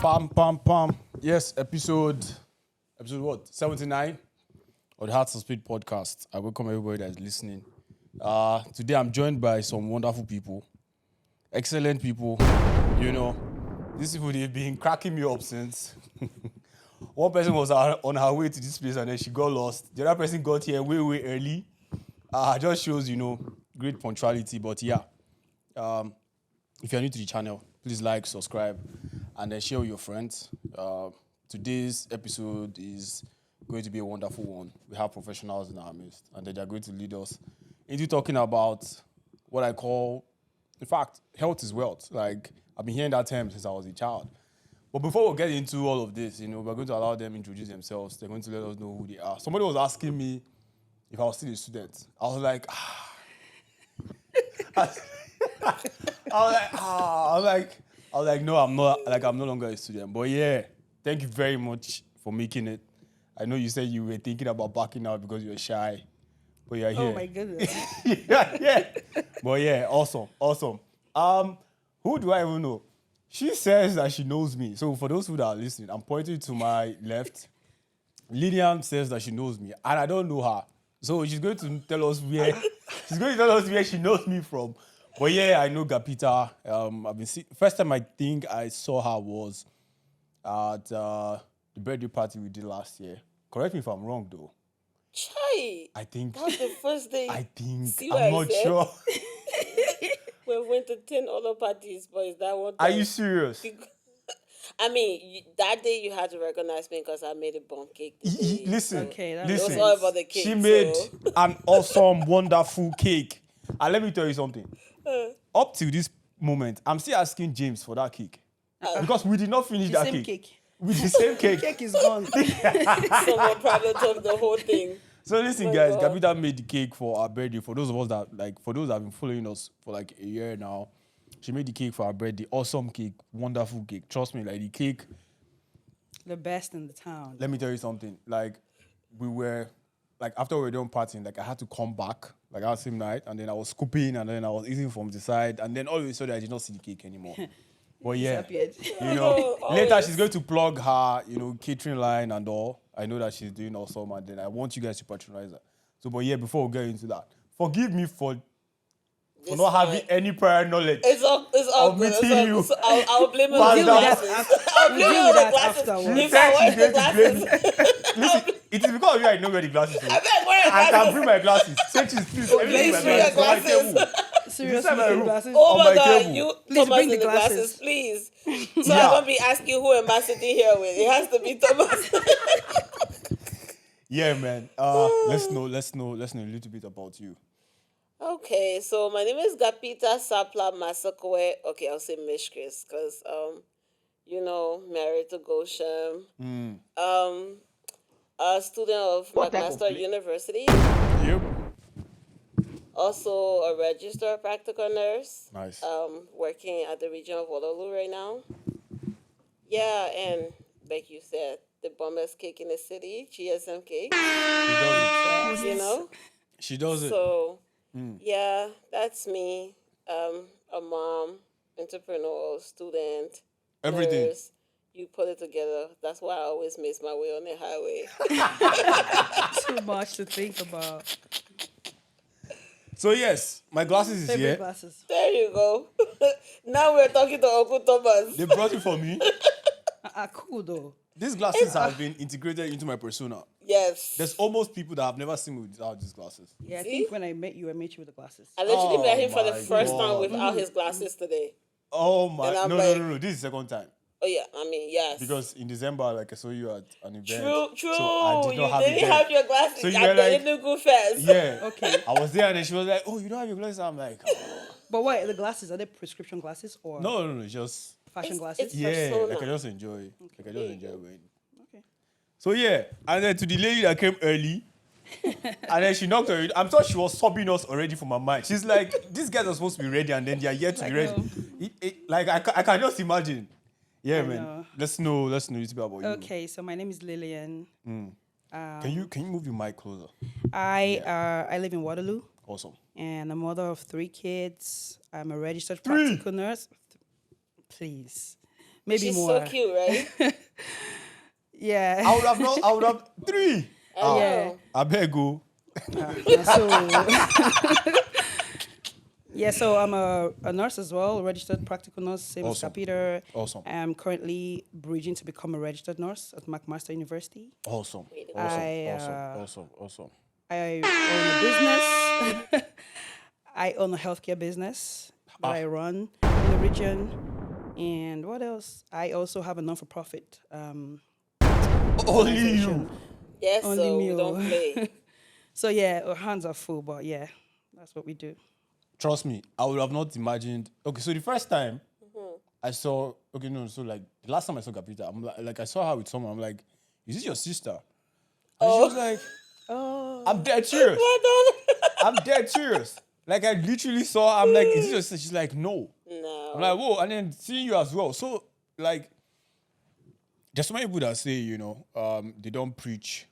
Pam, pam, pam. Yes, episode what? 79 of the HeartsnSpades podcast. I welcome everybody that is listening. Today I'm joined by some wonderful people, excellent people. You know, these people, they've been cracking me up since. One person was on her way to this place and then she got lost. The other person got here way early. Just shows, great punctuality. But yeah, if you're new to the channel, please like, subscribe, and then share with your friends. Today's episode is going to be a wonderful one. We have professionals in our midst, and they're going to lead us into talking about what I call, in fact, health is wealth. Like, I've been hearing that term since I was a child. But before we get into all of this, we're going to allow them introduce themselves. They're going to let us know who they are. Somebody was asking me if I was still a student. I was like, no, I'm not. Like, I'm no longer a student. But yeah, thank you very much for making it. I know you said you were thinking about backing out because you were shy, but you're here. Oh my goodness. yeah. But yeah, awesome. Who do I even know? She says that she knows me. So for those who are listening, I'm pointing to my left. Lillian says that she knows me, and I don't know her. So she's going to tell us where she knows me from. But yeah, I know Gapita. First time I think I saw her was at the birthday party we did last year. Correct me if I'm wrong, though. Chai! I think That's the first day. I'm not sure. We went to 10 other parties, but is that one Are time? you serious? I mean, that day you had to recognize me because I made a bomb cake. Listen, Okay, that It listen. was all about the cake. She made an awesome, wonderful cake. And let me tell you something. Up to this moment, I'm still asking James for that cake. Because we did not finish The that same cake. cake. With the same cake. Cake is gone. Someone probably took the whole thing. So listen, My guys, God. Gabita made the cake for our birthday. For those of us for those that have been following us for like a year now, she made the cake for our birthday. Awesome cake, wonderful cake. Trust me, like the cake. The best in the town. Let me tell you something. Like we were, like after we were done partying, like I had to come back, like that same night, and then I was scooping, and then I was eating from the side, and then all of a sudden I did not see the cake anymore. But yeah, Disappeared. later she's going to plug her, catering line and all. I know that she's doing awesome, and then I want you guys to patronize her. So, but yeah, before we get into that, forgive me for It's not fine. having any prior knowledge. It's all Of good. meeting It's all you. good. So I'll blame it Pass on the down. glasses. I'll blame it deal on with the that glasses. afterwards. If She I said wear she's the going to blame glasses, me. Listen, it is because of you I know where the glasses are. I bet wear I can glasses. bring my glasses. Say cheese, please. Let me bring Please my bring your glasses on my glasses. table. Seriously, Inside my room. glasses. Oh On my my God, table. you Please Thomas bring in the the glasses, glasses. please. So Yeah. I'm gonna be asking who am I sitting here with? It has to be Thomas. Yeah, man. Let's know a little bit about you. Okay, so my name is Gapita Sapla Masakwe. Okay, I'll say Mishkris because married to Goshen. A student of McMaster University. Yep. Also a registered practical nurse. Nice. Working at the region of Waterloo right now. Yeah, and like you said, the bombest cake in the city, GSM cake. She does it. So, yeah, that's me. A mom, entrepreneur, student, Everything. nurse. You put it together. That's why I always miss my way on the highway. Too much to think about. So yes, my glasses is Favorite here. glasses. There you go. Now we're talking to Uncle Thomas. They brought it for me. Cool though. These glasses have been integrated into my persona. Yes. There's almost people that have never seen me without these glasses. Yeah, I See? think when I met you with the glasses. I literally met him for the my first God. time without his glasses today. Oh my! And I'm No. This is the second time. Oh yeah, I mean yes. Because in December, like I saw you at an event. True. So I did You not have it didn't then. have your glasses. So you at were the like- Enugu Fest. Yeah. Okay. I was there and then she was like, "Oh, you don't have your glasses." I'm like, But what, the glasses, are they prescription glasses or no, just fashion It's- glasses? it's- Persona. like I just enjoy. Like I just enjoy wearing. Okay. So yeah, and then to the lady that came early, and then she knocked on it. I'm sure she was sobbing us already from her mind. She's like, these guys are supposed to be ready, and then they are yet to be ready. no. Like I can just imagine. Yeah, I man. know. Let's know a little bit about you. Okay, so my name is Lillian. Can you move your mic closer? I live in Waterloo, Awesome. and I'm a mother of 3 kids. I'm a registered 3? practical nurse. Please. Maybe She's more. so cute, right? Yeah. I would have 3. I know. I better go. So yeah, so I'm a nurse as well, registered practical nurse, same Awesome. as Peter. Awesome. I'm currently bridging to become a registered nurse at McMaster University. Awesome. Really? Awesome. I own a business. I own a healthcare business that I run in the region. And what else? I also have a non-for-profit Only organization. you. Yes, Only so me, we don't oh. play. So yeah, our hands are full, but yeah, that's what we do. Trust me, I would have not imagined. Okay, so the first time I saw, so like the last time I saw Gapita, I'm like I saw her with someone. I'm like, is this your sister? And she was like, Oh, I'm dead serious. I'm dead serious. Like I literally saw her, I'm like, is this your sister? She's like, no. No. I'm like, whoa, and then seeing you as well. So like, there's so many people that say, they don't preach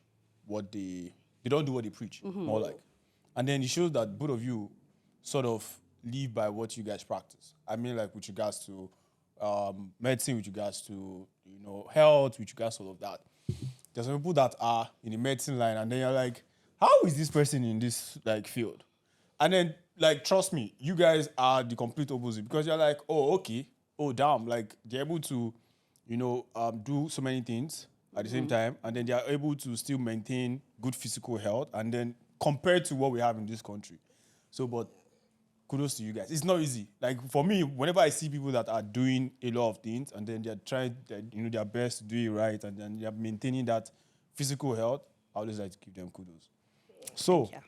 they don't do what they preach, more like. And then it shows that both of you sort of live by what you guys practice. I mean, like with regards to medicine, with regards to, health, with regards to all of that. There's some people that are in the medicine line and then you're like, how is this person in this like field? And then like, trust me, you guys are the complete opposite because you're like, oh, okay. Oh, damn. Like they're able to, do so many things at the same time. And then they are able to still maintain good physical health. And then compared to what we have in this country. So, but kudos to you guys. It's not easy. Like for me, whenever I see people that are doing a lot of things and then they're trying, their best to do it right, and then they're maintaining that physical health, I always like to give them kudos. So, yeah.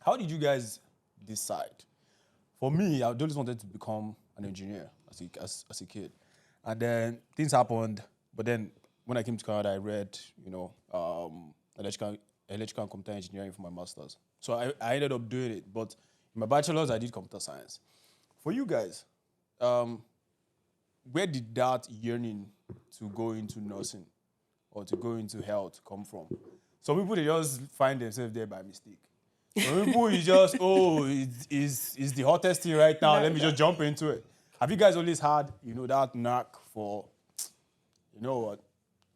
how did you guys decide? For me, I always wanted to become an engineer as a kid, and then things happened. But then when I came to Canada, I read, electrical and computer engineering for my master's. So I ended up doing it, but in my bachelor's, I did computer science. For you guys, where did that yearning to go into nursing or to go into health come from? Some people, they just find themselves there by mistake. Some people, is just, it's the hottest thing right now. Let me just jump into it. Have you guys always had, that knack for, you know what,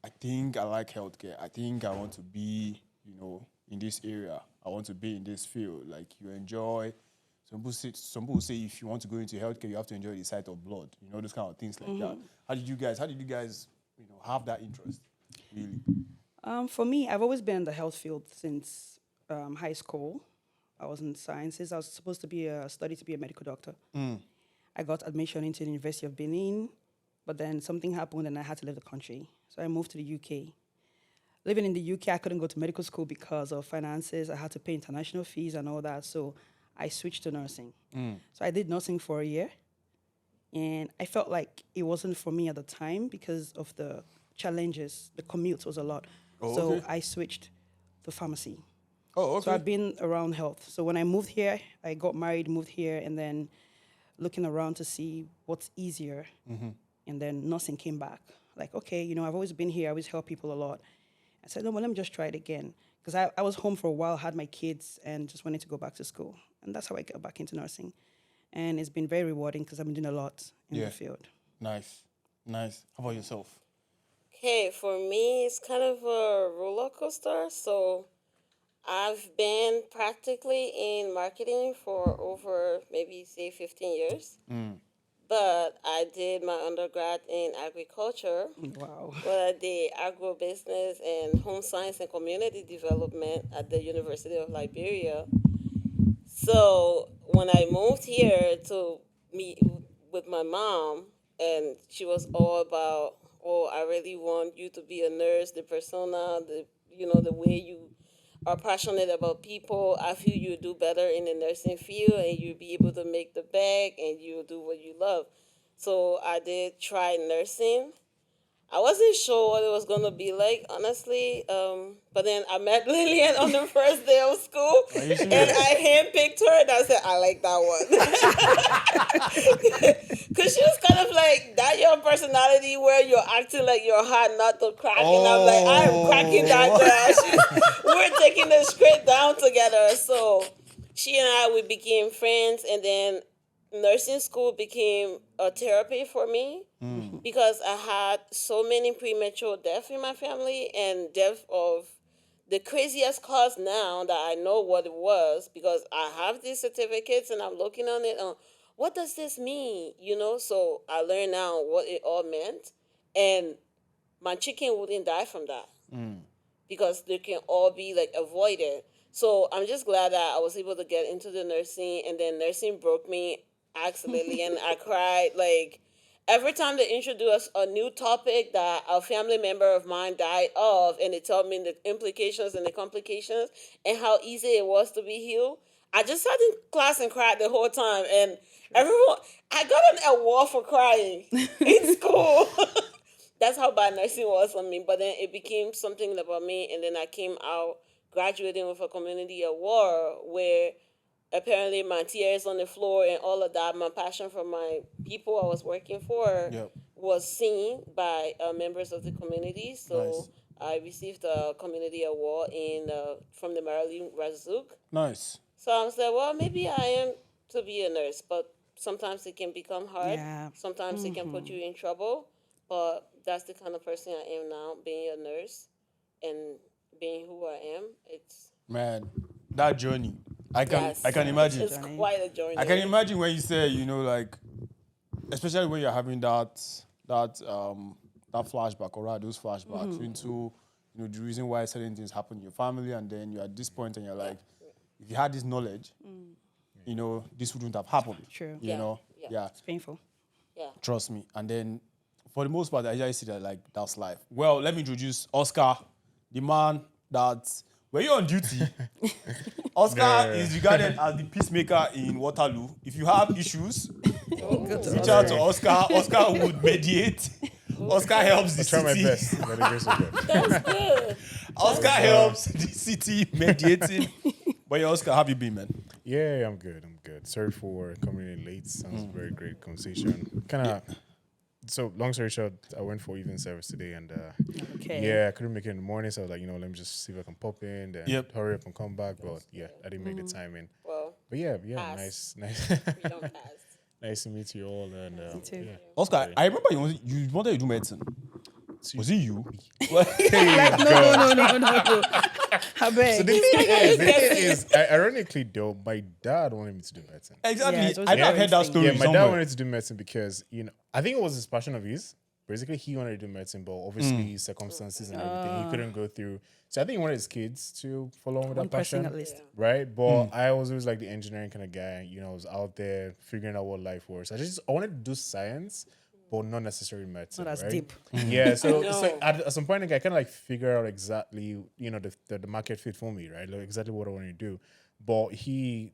I think I like healthcare. I think I want to be, in this area. I want to be in this field. Like you enjoy. Some people say if you want to go into healthcare, you have to enjoy the sight of blood. Those kind of things like that. How did you guys, have that interest? Really? For me, I've always been in the health field since high school. I was in sciences. I was supposed to study to be a medical doctor. I got admission into the University of Benin, but then something happened and I had to leave the country. So I moved to the UK. Living in the UK, I couldn't go to medical school because of finances. I had to pay international fees and all that. So I switched to nursing. So I did nursing for a year. And I felt like it wasn't for me at the time because of the challenges. The commute was a lot. So I switched to pharmacy. Oh, okay. So I've been around health. So when I moved here, I got married, moved here, and then looking around to see what's easier. And then nursing came back. Like, okay, I've always been here. I always help people a lot. I said, no, well, let me just try it again. Because I was home for a while, had my kids, and just wanted to go back to school. And that's how I got back into nursing. And it's been very rewarding because I've been doing a lot in the field. Nice. How about yourself? Okay, for me, it's kind of a roller coaster. So I've been practically in marketing for over maybe, say, 15 years. But I did my undergrad in agriculture. Wow. Where I did agribusiness and home science and community development at the University of Liberia. So when I moved here to meet with my mom, and she was all about, oh, I really want you to be a nurse, the persona, the way you are passionate about people. I feel you do better in the nursing field and you'll be able to make the bag and you'll do what you love. So I did try nursing. I wasn't sure what it was going to be like, honestly. But then I met Lillian on the first day of school. And I handpicked her and I said, I like that one. Because she was kind of like that your personality where you're acting like you're hard not to crack. And I'm like, I'm cracking that girl. We're taking the script down together. So she and I, we became friends. And then nursing school became a therapy for me because I had so many premature deaths in my family and death of the craziest cause now that I know what it was because I have these certificates and I'm looking on it. What does this mean? So I learned now what it all meant, and my chicken wouldn't die from that because they can all be like avoided. So I'm just glad that I was able to get into the nursing, and then nursing broke me accidentally, and I cried like every time they introduce a new topic that a family member of mine died of, and they tell me the implications and the complications and how easy it was to be healed. I just sat in class and cried the whole time, and everyone, I got an award for crying in school. That's how bad nursing was for me. But then it became something about me, and then I came out graduating with a community award where apparently my tears on the floor and all of that, my passion for my people I was working for Yep. was seen by members of the community. So Nice. I received a community award from the Marilyn Razuk. Nice. So I was like, well, maybe I am to be a nurse, but sometimes it can become hard. Yeah. Sometimes it can put you in trouble. But that's the kind of person I am now, being a nurse and being who I am. It's Man, that journey. I can yes, I can imagine. It's quite a journey. I can imagine when you say, like, especially when you're having that flashback or those flashbacks into, the reason why certain things happen in your family, and then you're at this point and you're like, if you had this knowledge, this wouldn't have happened. True. You know? Yeah. Yeah. It's painful. Yeah. Trust me. And then for the most part, I just see that like that's life. Well, let me introduce Oscar, the man that when you're on duty, Oscar is regarded as the peacemaker in Waterloo. If you have issues, reach out to Oscar. Oscar would mediate. Oscar helps the I try my city. best. By the grace of God. That's good. Oscar helps the city mediating. But yeah, Oscar, how have you been, man? Yeah, I'm good. Sorry for coming in late. Sounds very great conversation. Kind of. So long story short, I went for evening service today, and Okay. I couldn't make it in the morning. So I was like, let me just see if I can pop in, then Yep. hurry up and come back. But yeah, I didn't make the time in. Well, But yeah, Pass. nice, we don't pass. nice to meet you all. And too. yeah. Oscar, I remember you wanted to do medicine. Was it you? No. I beg. So the thing is, ironically though, my dad wanted me to do medicine. Exactly. Yeah, it was I know I've very heard that interesting. story Yeah, my somewhere. dad wanted to do medicine because, I think it was his passion of his. Basically, he wanted to do medicine, but obviously circumstances and everything, he couldn't go through. So I think he wanted his kids to follow on with One that person passion. at least. Right? But I was always like the engineering kind of guy. I was out there figuring out what life was. I wanted to do science, but not necessarily medicine. Not as right? deep. Yeah, so No. at some point, like, I kind of like figure out exactly, the market fit for me, right? Like exactly what I want to do. But I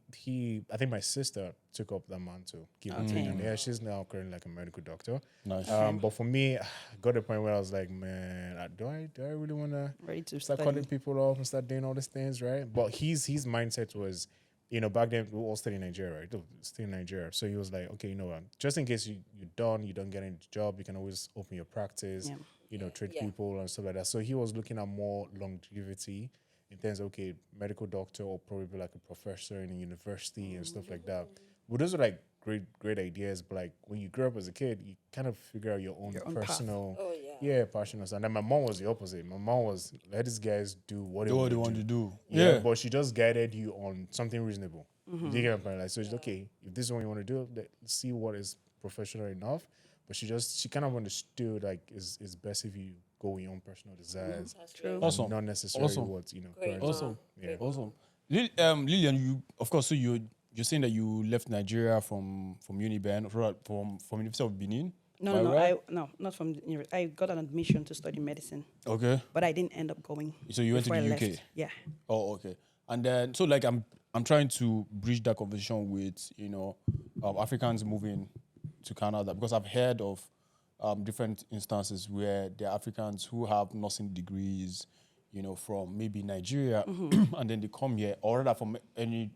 think my sister took up that mantle, give it to Okay. him. Yeah, she's now currently like a medical doctor. Nice. But for me, I got to the point where I was like, man, do I really want to Ready to start study. calling people off and start doing all these things, right? But his mindset was, back then we all stayed in Nigeria, right? Still in Nigeria. So he was like, okay, just in case you don't get any job, you can always open your practice, treat Yeah. people and stuff like that. So he was looking at more longevity in terms of, okay, medical doctor or probably like a professor in a university and stuff like that. But those are like great ideas. But like when you grow up as a kid, you kind of figure out your own path. personal, Oh, yeah. passion. And then my mom was the opposite. My mom was, let these guys do what they Do what want they to want do. to do. Yeah, but she just guided you on something reasonable. You get my point? Like, so it's okay, if this is what you want to do, let's see what is professional enough. But she kind of understood like it's best if you go with your own personal desires, That's True. true. Awesome. not necessarily Awesome. what Great. parents- Awesome. Yeah. Awesome. Lillian, you of course. So you're saying that you left Nigeria from Uniben, from University of Benin. No, Am I no, right? not from the university. I got an admission to study medicine, Okay. but I didn't end up going. So you went to before the I UK. left. Yeah. Oh, okay. And then so like I'm trying to bridge that conversation with Africans moving to Canada, because I've heard of different instances where there are Africans who have nursing degrees, from maybe Nigeria, and then they come here, or rather from any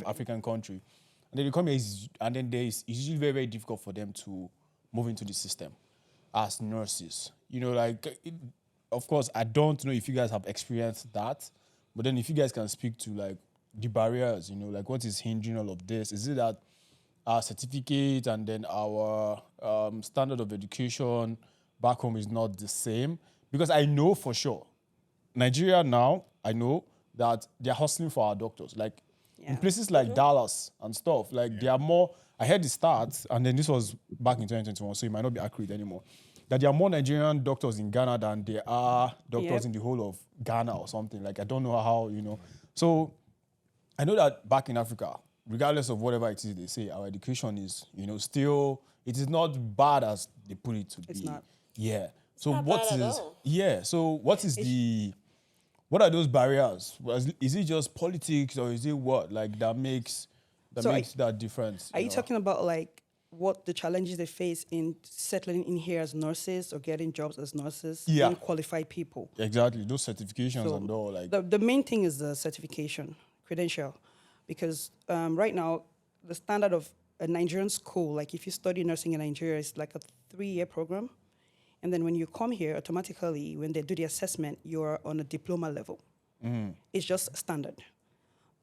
African country, and then they come here, and then it's usually very, very difficult for them to move into the system as nurses. Of course, I don't know if you guys have experienced that, but then if you guys can speak to like the barriers, like what is hindering all of this? Is it that our certificate and then our standard of education back home is not the same. Because I know for sure, Nigeria now, I know that they're hustling for our doctors. Like in places like Dallas and stuff, like they are more, I heard the stats, and then this was back in 2021, so it might not be accurate anymore, that there are more Nigerian doctors in Ghana than there are doctors in the whole of Ghana or something. Like I don't know how, So I know that back in Africa, regardless of whatever it is they say, our education is, still, it is not bad as they put it to be. It's not. Yeah. So not what bad at is, all. yeah. So what is what are those barriers? Is it just politics or is it what? Like that makes that difference? Are you talking about like what the challenges they face in settling in here as nurses or getting jobs as nurses? Yeah. And qualified people. Exactly. Those certifications So and all. Like the main thing is the certification, credential. Because right now, the standard of a Nigerian school, like if you study nursing in Nigeria, it's like a 3-year program. And then when you come here, automatically, when they do the assessment, you're on a diploma level. It's just standard.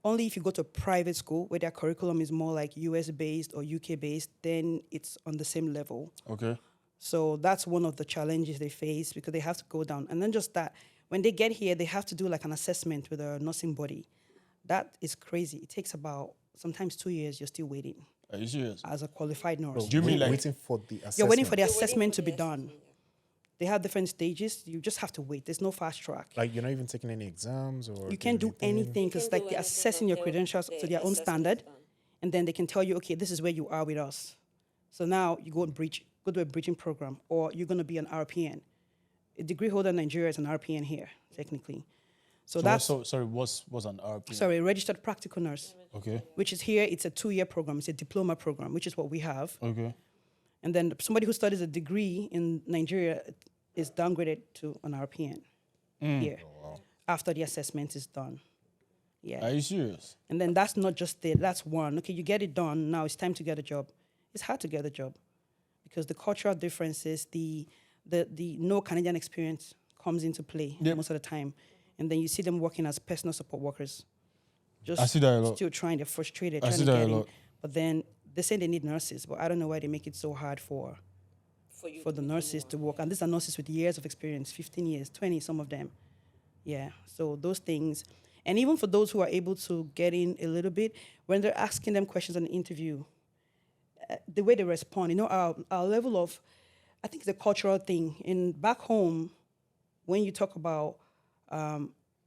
Only if you go to a private school where their curriculum is more like US-based or UK-based, then it's on the same level. okay. So that's one of the challenges they face because they have to go down. And then just that, when they get here, they have to do like an assessment with a nursing body. That is crazy. It takes about sometimes 2 years. You're still waiting Are you serious? as a qualified nurse. Do you mean like waiting for the assessment? You're waiting for the You're waiting assessment for to be the done. assessment, They have different stages. You just have to wait. There's no fast track. Like you're not even taking any exams or You can't do anything You because can't like do they're anything assessing your until credentials the to their own assessment is standard, done. and then they can tell you, okay, this is where you are with us. So now you go to a bridging program, or you're going to be an RPN. A degree holder in Nigeria is an RPN here, technically. So that's sorry, what's an RP? sorry, a registered practical nurse, Okay. which is here. It's a 2-year program. It's a diploma program, which is what we have. Okay. And then somebody who studies a degree in Nigeria is downgraded to an RPN here after the assessment is done. Yeah. Are you serious? And then that's not just it. That's one. Okay, you get it done. Now it's time to get a job. It's hard to get a job because the cultural differences, the no Canadian experience comes into play most of the time. And then you see them working as personal support workers. Just I see that a lot. still trying, they're frustrated, I trying see to that a get in. lot. But then they say they need nurses, but I don't know why they make it so hard for you the to become nurses to one. work. And these are nurses with years of experience, 15 years, 20, some of them. Yeah, so those things. And even for those who are able to get in a little bit, when they're asking them questions on the interview, the way they respond, our level of, I think it's a cultural thing. In back home, when you talk about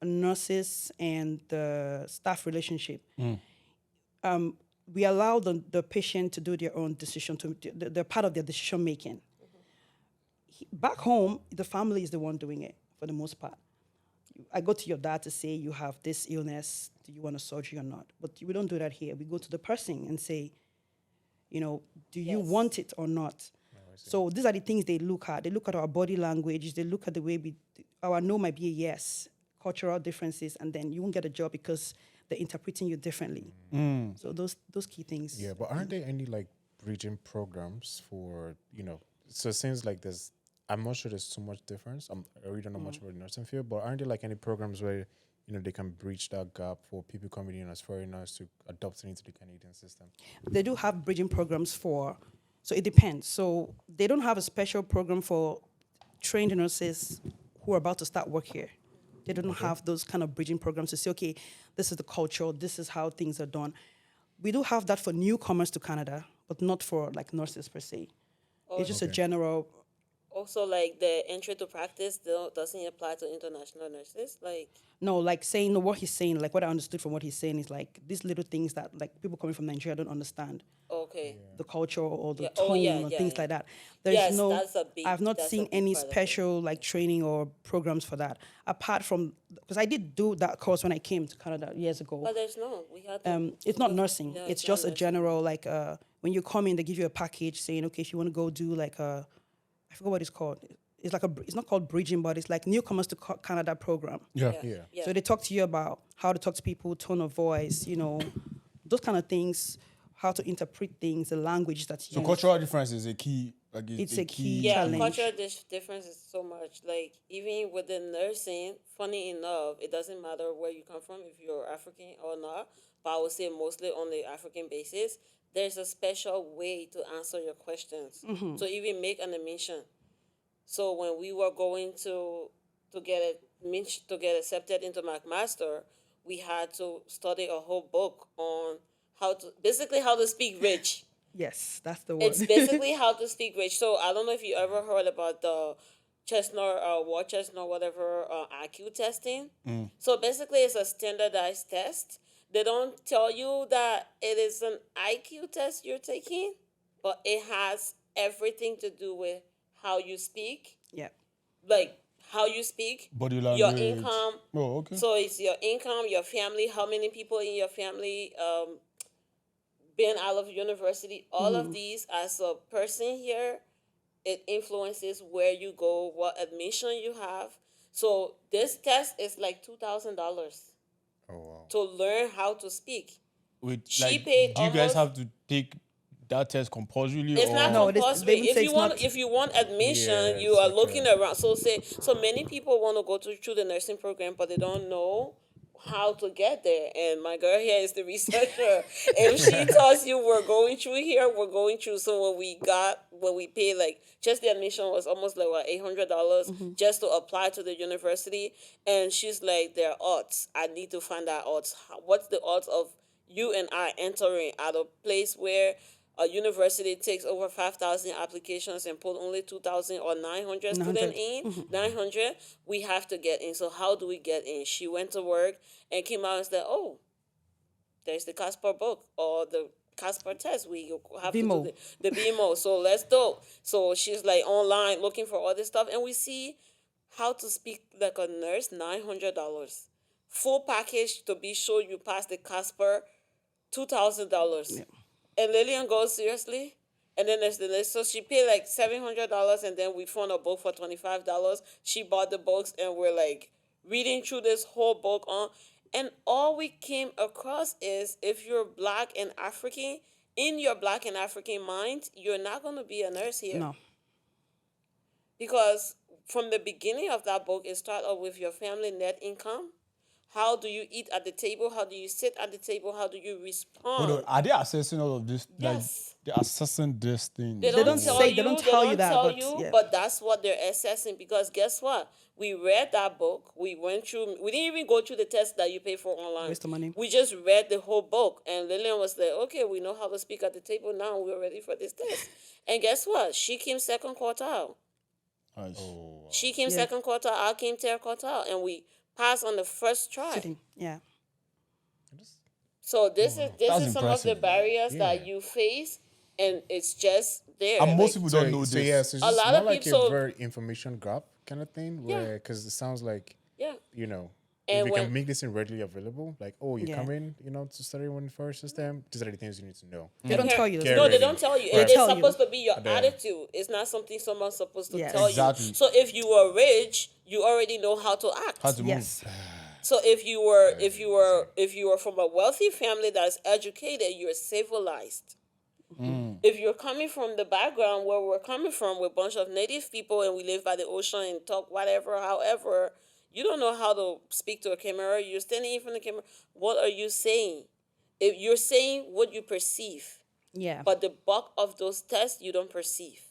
nurses and the staff relationship, we allow the patient to do their own decision, they're part of their decision making. Back home, the family is the one doing it for the most part. I go to your dad to say, you have this illness, do you want a surgery or not? But we don't do that here. We go to the person and say, do you want it or not? So these are the things they look at. They look at our body language. They look at the way our no might be a yes, cultural differences, and then you won't get a job because they're interpreting you differently. So those key things. Yeah, but aren't there any like bridging programs for, so it seems like I'm not sure there's so much difference. I really don't know much about the nursing field, but aren't there like any programs where, they can bridge that gap for people coming in as foreigners to adopt into the Canadian system? They do have bridging programs so it depends. So they don't have a special program for trained nurses who are about to start work here. They don't have those kind of bridging programs to say, okay, this is the culture, this is how things are done. We do have that for newcomers to Canada, but not for like nurses per se. It's just a general. Also, like the entry to practice doesn't apply to international nurses. No, like saying what he's saying, like what I understood from what he's saying is like these little things that like people coming from Nigeria don't understand. Okay. The culture or the Yeah. tone or things like that. There's I've not that's a seen big any part of it. special like training or programs for that. Apart from, because I did do that course when I came to Canada years ago. But we had It's not nursing. No, it's not just a nursing. general like when you come in, they give you a package saying, okay, if you want to go do like I forgot what it's called. It's like it's not called bridging, but it's like newcomers to Canada program. Yeah. So they talk to you about how to talk to people, tone of voice, those kind of things, how to interpret things, the language that you So use. cultural difference is a key. Like It's a key Yeah, challenge. cultural difference is so much. Like even within nursing, funny enough, it doesn't matter where you come from, if you're African or not. but I would say mostly on the African basis, there's a special way to answer your questions, to even make an admission. So when we were going to get accepted into McMaster, we had to study a whole book on how to speak rich. Yes, that's the one. It's basically how to speak rich. So I don't know if you ever heard about the chestnut, war chestnut, whatever, IQ testing. So basically, it's a standardized test. They don't tell you that it is an IQ test you're taking, but it has everything to do with how you speak, Yeah. like how you speak, Body your language. income. Oh, okay. So it's your income, your family, how many people in your family been out of university. All of these, as a person here, it influences where you go, what admission you have. So this test is like $2,000 Oh wow. to learn how to speak. Wait, She like, paid do you guys almost- have to take that test compulsorily? It's or? not No, compulsory. they even say it's not. If you want admission, Yeah, you it's are like looking a- around. So many people want to go through the nursing program, but they don't know how to get there. And my girl here is the researcher. If she tells you we're going through here, we're going through. So when we paid, like, just the admission was almost like what, $800 just to apply to the university. And she's like, there are odds. I need to find out odds. What's the odds of you and I entering at a place where a university takes over 5,000 applications and put only 2,000 or 900 students in, 900, we have to get in. So how do we get in? She went to work and came out and said, oh, there's the Casper book or the Casper test. We have BMO. to do the BMO. So let's do. So she's like online looking for all this stuff. And we see how to speak like a nurse, $900. Full package to be sure you pass the Casper, $2,000. Yeah. And Lillian goes, seriously? And then there's the list. So she paid like $700, and then we found a book for $25. She bought the books, and we're like reading through this whole book on. And all we came across is, if you're Black and African, in your Black and African mind, you're not going to be a nurse here. No. Because from the beginning of that book, it starts off with your family net income. How do you eat at the table? How do you sit at the table? How do you respond? Hold on, are they assessing all of this? Yes. Like, they're assessing this thing. They don't don't say- tell they you. don't tell you that, but yeah. But that's what they're assessing. Because guess what? We read that book. We went through. We didn't even go through the test that you pay for online. Waste of money. We just read the whole book. And Lillian was like, "Okay, we know how to speak at the table now. We're ready for this test." And guess what? She came second quartile. Nice. She came Yeah. second quartile. I came third quartile, and we passed on the first try. Sitting. Yeah. So this That's is some of the impressive. barriers that Yeah. you face, and it's just there. And most Like, people don't know so this. yeah, so it's A just lot more of like people- a very information gap kind of thing, Yeah. where because it sounds like yeah. you know. And If we when- can make this thing readily available, like, oh, you Yeah. come in, to study one first system. These are the things you need to know. They don't tell you. Get No, they ready. don't tell you. Right. It's Tell you. supposed to be your And then- attitude. It's not something someone's supposed to Yes. tell Exactly. you. So if you were rich, you already know how to act. How to Yes. move. So if you were from a wealthy family that's educated, you're civilized. If you're coming from the background where we're coming from, with a bunch of native people and we live by the ocean and talk whatever, however, you don't know how to speak to a camera. You're standing in front of the camera. What are you saying? If you're saying what you perceive, Yeah. but the bulk of those tests you don't perceive.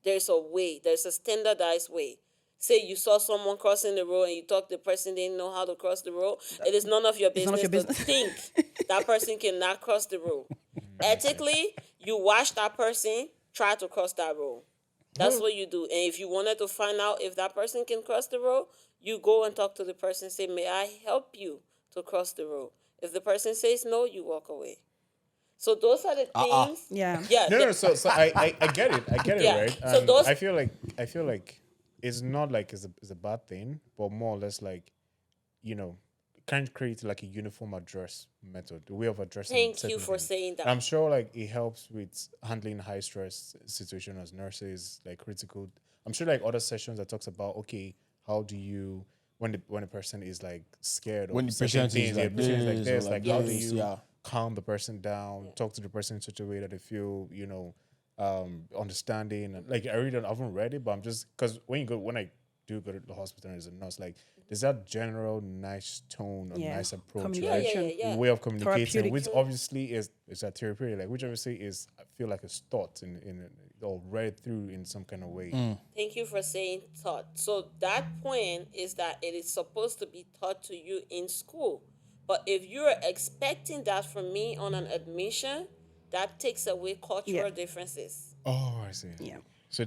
There's a way. There's a standardized way. Say you saw someone crossing the road and you thought the person didn't know how to cross the road. It is none of your It's none business, of your to business. think that person cannot cross the road. Ethically, you watch that person try to cross that road. That's what you do. And if you wanted to find out if that person can cross the road, you go and talk to the person and say, may I help you to cross the road? If the person says no, you walk away. So those are the things. Yeah. Yeah. No. So I get it. I get it, Yeah. right? So those- I feel like it's not like it's a bad thing, but more or less like, can't create like a uniform address method, a way of addressing. Thank you certain for things. saying that. I'm sure like it helps with handling high stress situation as nurses, like critical. I'm sure like other sessions that talks about, okay, how do you when a person is like scared When of the certain patient is things, like patient is like this this, or like like how do this, you yeah. calm the person down, talk to the person in such a way that they feel, understanding. And like I haven't read it, but I'm just because when I do go to the hospital as a nurse, like there's that general nice tone or nice approach, Communication. right? Yeah. Way of communicating, Therapeutic. which obviously is a therapeutic, like which obviously is I feel like it's taught in or read through in some kind of way. Thank you for saying taught. So that point is that it is supposed to be taught to you in school. But if you're expecting that from me on an admission, that takes away cultural differences. Oh, I see. Yeah. So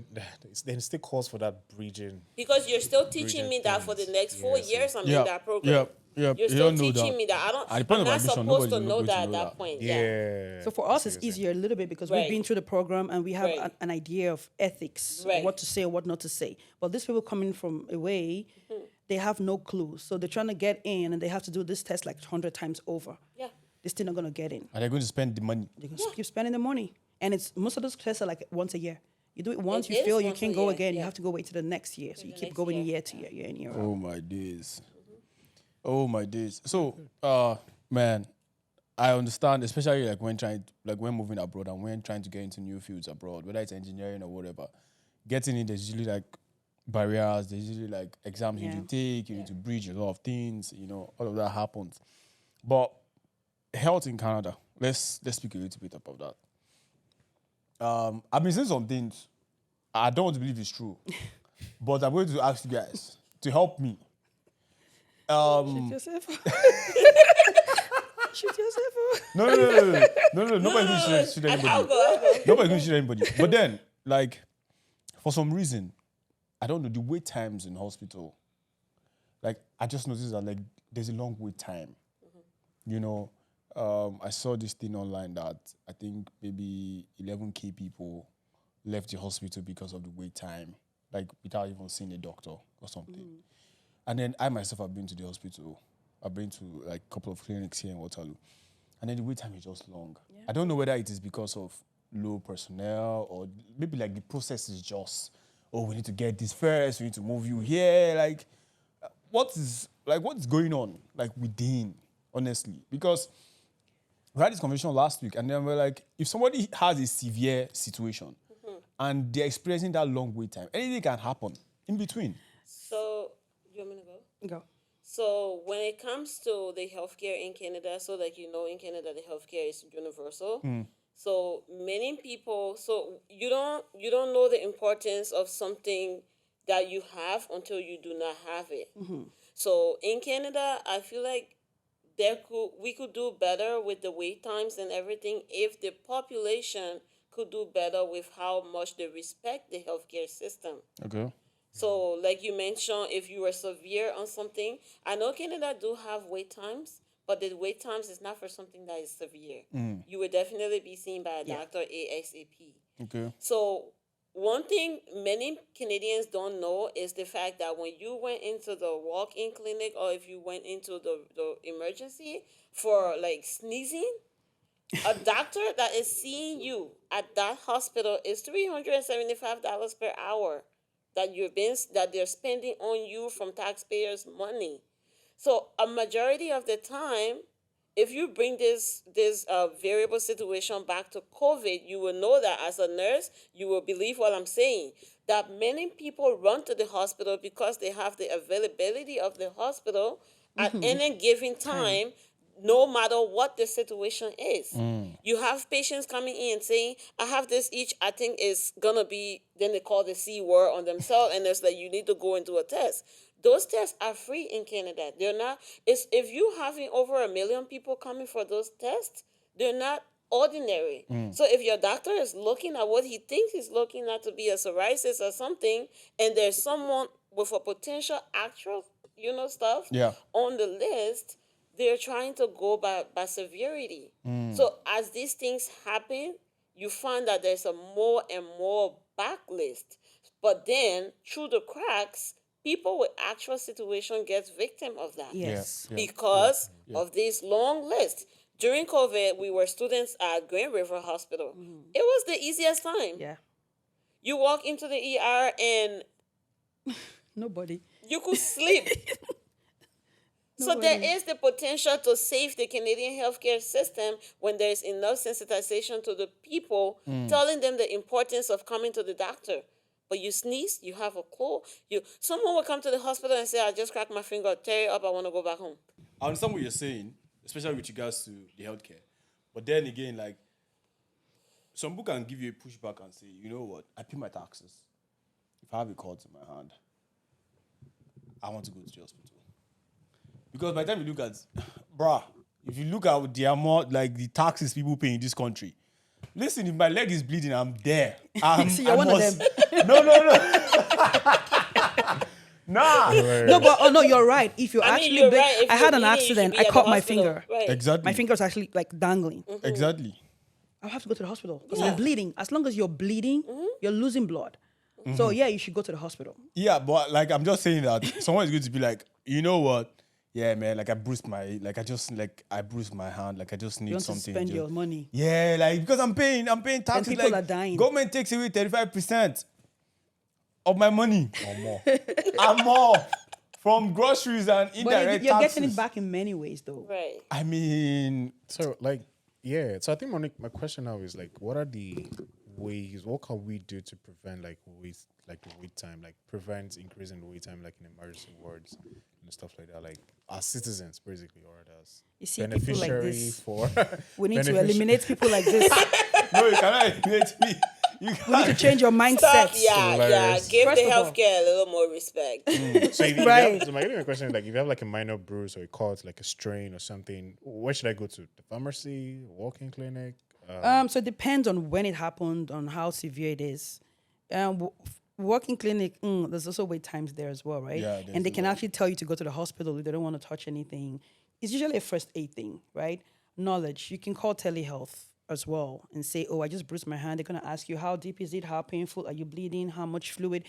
then it still calls for that bridging. Because you're still teaching me that for the next 4 years I'm in that program. You're You still don't know teaching that. me that. At the I'm point of not admission, supposed nobody's to going know to that at know that that. point. Yeah. So for us, it's easier a little bit because we've been through the program and we have Right. an idea of ethics, Right. what to say, what not to say. But these people coming from away, they have no clue. So they're trying to get in and they have to do this test like 100 times over. Yeah. They're still not going to get in. And they're going to spend the money. They're going to keep spending the money. And it's most of those tests are like once a year. You do it once, It you is fail, you once a can't go year, again. You yeah. have to go wait to the next year. So you the keep next going year, year to year, year in, year out. Oh my days. Oh my days. So, man, I understand, especially like when moving abroad and when trying to get into new fields abroad, whether it's engineering or whatever. Getting in, there's usually like barriers. There's usually like exams you need to take. You need to bridge a lot of things. You know, all of that happens. But health in Canada. Let's speak a little bit about that. I've been saying some things. I don't want to believe it's true, but I'm going to ask you guys to help me. Shoot yourself. Shoot yourself. No. Nobody can shoot I'll anybody. go. Nobody can shoot anybody. But then, like, for some reason, I don't know, the wait times in hospital. Like, I just noticed that like there's a long wait time. You know, I saw this thing online that I think maybe 11K people left the hospital because of the wait time, like without even seeing a doctor or something. And then I myself have been to the hospital. I've been to like a couple of clinics here in Waterloo. And then the wait time is just long. Yeah. I don't know whether it is because of low personnel or maybe like the process is just, oh, we need to get this first, we need to move you here. Like, what is going on, like within, honestly? Because we had this conversation last week and then we're like, if somebody has a severe situation and they're experiencing that long wait time, anything can happen in between. So, you want me to go? Go. So when it comes to the healthcare in Canada, so like you know in Canada the healthcare is universal. So many people, so you don't know the importance of something that you have until you do not have it. So in Canada, I feel like we could do better with the wait times and everything if the population could do better with how much they respect the healthcare system. Okay. So, like you mentioned, if you were severe on something, I know Canada do have wait times, but the wait times is not for something that is severe. You would definitely be seen by a doctor ASAP. Okay. So, one thing many Canadians don't know is the fact that when you went into the walk-in clinic or if you went into the emergency for like sneezing, a doctor that is seeing you at that hospital is $375 per hour that they're spending on you from taxpayers' money. So a majority of the time, if you bring this variable situation back to COVID, you will know that as a nurse, you will believe what I'm saying. That many people run to the hospital because they have the availability of the hospital at any given time, no matter what the situation is. You have patients coming in and saying, I have this itch, I think is going to be, then they call the C word on themselves, and it's like, you need to go and do a test. Those tests are free in Canada. They're not, if you having over 1 million people coming for those tests, they're not ordinary. So if your doctor is looking at what he thinks he's looking at to be a psoriasis or something, and there's someone with a potential actual, stuff on the list, they're trying to go by severity. So as these things happen, you find that there's a more and more backlist. But then, through the cracks, people with actual situation gets victim of that. Yes. Because of this long list. During COVID, we were students at Grand River Hospital. It was the easiest time. Yeah. You walk into the ER and Nobody. you could sleep. So there is the potential to save the Canadian healthcare system when there's enough sensitization to the people, telling them the importance of coming to the doctor. But you sneeze, you have a cold. Someone will come to the hospital and say, I just cracked my finger, tear it up, I want to go back home. I understand what you're saying, especially with regards to the healthcare. But then again, like, some people can give you a pushback and say, you know what, I pay my taxes. If I have a cord in my hand, I want to go to the hospital. Because by the time you look at, bruh, if you look at the amount, like the taxes people pay in this country, listen, if my leg is bleeding, I'm there. So you're one of them. No. Nah. No, but no, you're right. If you actually, you're right. If I you're had an bleeding, you accident. should be I at cut the my hospital. finger. Right. Exactly. My finger was actually like dangling. Exactly. I'll have to go to the hospital because Yeah. I'm bleeding. As long as you're bleeding, you're losing blood. So yeah, you should go to the hospital. Yeah, but like I'm just saying that someone is going to be like, you know what? Yeah, man, like I bruised my hand, like I just need You want to something. spend your money. Yeah, like because I'm paying taxes. people like, are dying. Government takes away 35% of my money Or more. and more from groceries and But indirect you're taxes. getting it back in many ways, though. Right. I mean, So like, yeah. So I think my question now is like, what are the ways? What can we do to prevent like the wait time, like prevent increasing the wait time, like in emergency wards and stuff like that, like as citizens basically, or as You see people like beneficiary this. for. We need to benefici- eliminate people like this. no, you cannot eliminate me. You We need to can't. change your Stop. mindset. Yeah. Hilarious. Give First the of all- healthcare a little more respect. So if you Right. have, so my question is like, if you have like a minor bruise or a cut, like a strain or something, where should I go to? The pharmacy, walk-in clinic? So it depends on when it happened, on how severe it is. Walking clinic, there's also wait times there as well, right? Yeah, there's and they a can lot. actually tell you to go to the hospital if they don't want to touch anything. It's usually a first aid thing, right? Knowledge. You can call telehealth as well and say, oh, I just bruised my hand. They're going to ask you, how deep is it? How painful? Are you bleeding? How much fluid?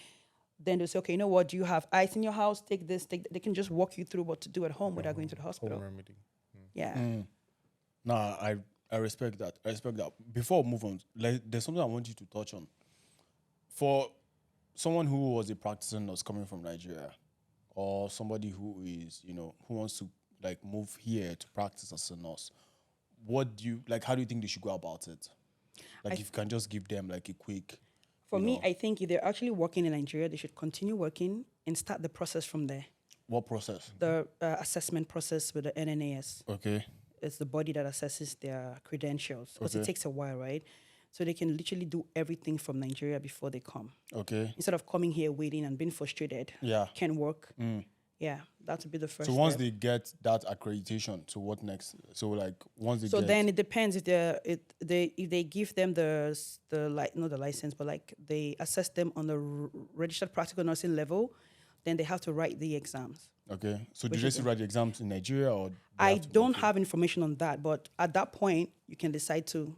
Then they'll say, okay, you know what? Do you have ice in your house? Take this, take that. They can just walk you through what to do at home without going to the hospital. Home remedy. Yeah. Nah, I respect that. Before we move on, like, there's something I want you to touch on. For someone who was a practicing nurse coming from Nigeria, or somebody who is, who wants to like move here to practice as a nurse, how do you think they should go about it? Like, if you can just give them like a quick. For me, I think if they're actually working in Nigeria, they should continue working and start the process from there. What process? The assessment process with the NNAS. Okay. It's the body that assesses their credentials because it Okay. takes a while, right? So they can literally do everything from Nigeria before they come. Okay. Instead of coming here, waiting and being frustrated. Yeah. Can work. Yeah, that would be the first So once step. they get that accreditation, so what next? So like once they So get. then it depends if they give them not the license, but like they assess them on the registered practical nursing level, then they have to write the exams. Okay. So do Which they is still write the exams in Nigeria or? they I have to go don't to- have information on that, but at that point, you can decide to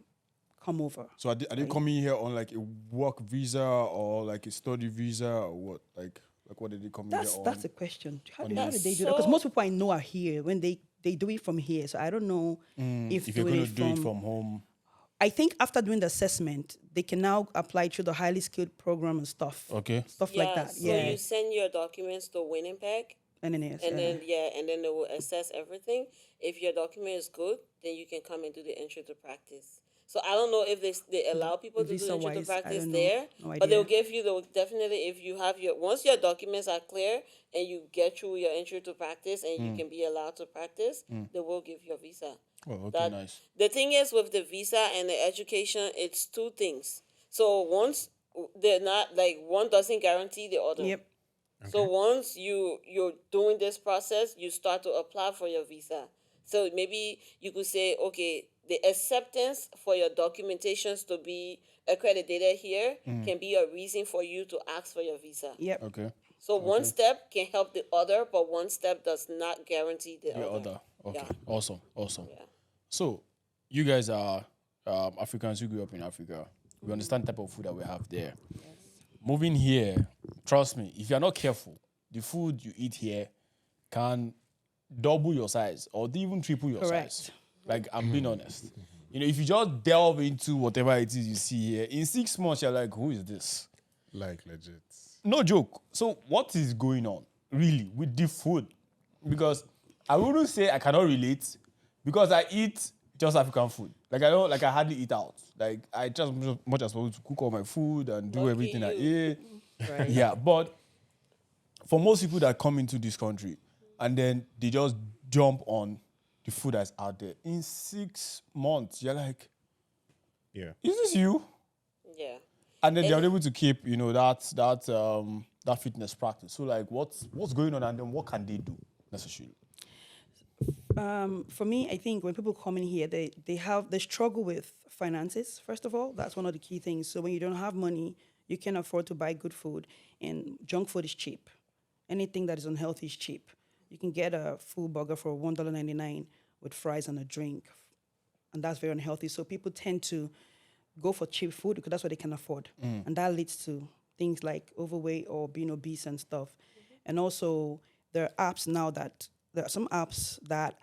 come over. So are they coming here on like a work visa or like a study visa or what? Like what did they come here on? That's the question. How on did this. they do that? Because most people I know are here when they do it from here. So I don't know if If you're doing going to do it from home. I think after doing the assessment, they can now apply to the highly skilled program and stuff. Okay. Stuff like that. So Yeah. you send your documents to Winnipeg, NNAS. and then they will assess everything. If your document is good, then you can come and do the entry to practice. So I don't know if they allow people to do entry to Visa-wise, I practice don't know. there, No but they'll idea. give you definitely if you have once your documents are clear and you get through your entry to practice and you can be allowed to practice, they will give you a visa. Oh, okay, nice. The thing is with the visa and the education, it's two things. So once they're not like one doesn't guarantee the other. Yep. So once you're doing this process, you start to apply for your visa. So maybe you could say, okay, the acceptance for your documentations to be accredited here can be a reason for you to ask for your visa. Yep. Okay. So one step can help the other, but one step does not guarantee the The other. other. Okay. Yeah. Awesome. Yeah. So you guys are Africans who grew up in Africa. We understand the type of food that we have there. Moving here, trust me, if you're not careful, the food you eat here can double your size or even triple your Correct. size. Like, I'm being honest. If you just delve into whatever it is you see here, in 6 months, you're like, who is this? Like legit. No joke. So what is going on, really, with the food? Because I wouldn't say I cannot relate because I eat just African food. I hardly eat out. Like, I just much as possible to cook all my food and do Lucky everything I you. eat. Right. Yeah, but for most people that come into this country and then they just jump on the food that's out there, in 6 months, you're like, Yeah. is this you? Yeah. And then they're And- able to keep, that fitness practice. So like, what's going on, and then what can they do necessarily? For me, I think when people come in here, they struggle with finances. First of all, that's one of the key things. So when you don't have money, you can afford to buy good food, and junk food is cheap. Anything that is unhealthy is cheap. You can get a full burger for $1.99 with fries and a drink, and that's very unhealthy. So people tend to go for cheap food because that's what they can afford, and that leads to things like overweight or being obese and stuff. And also, there are some apps that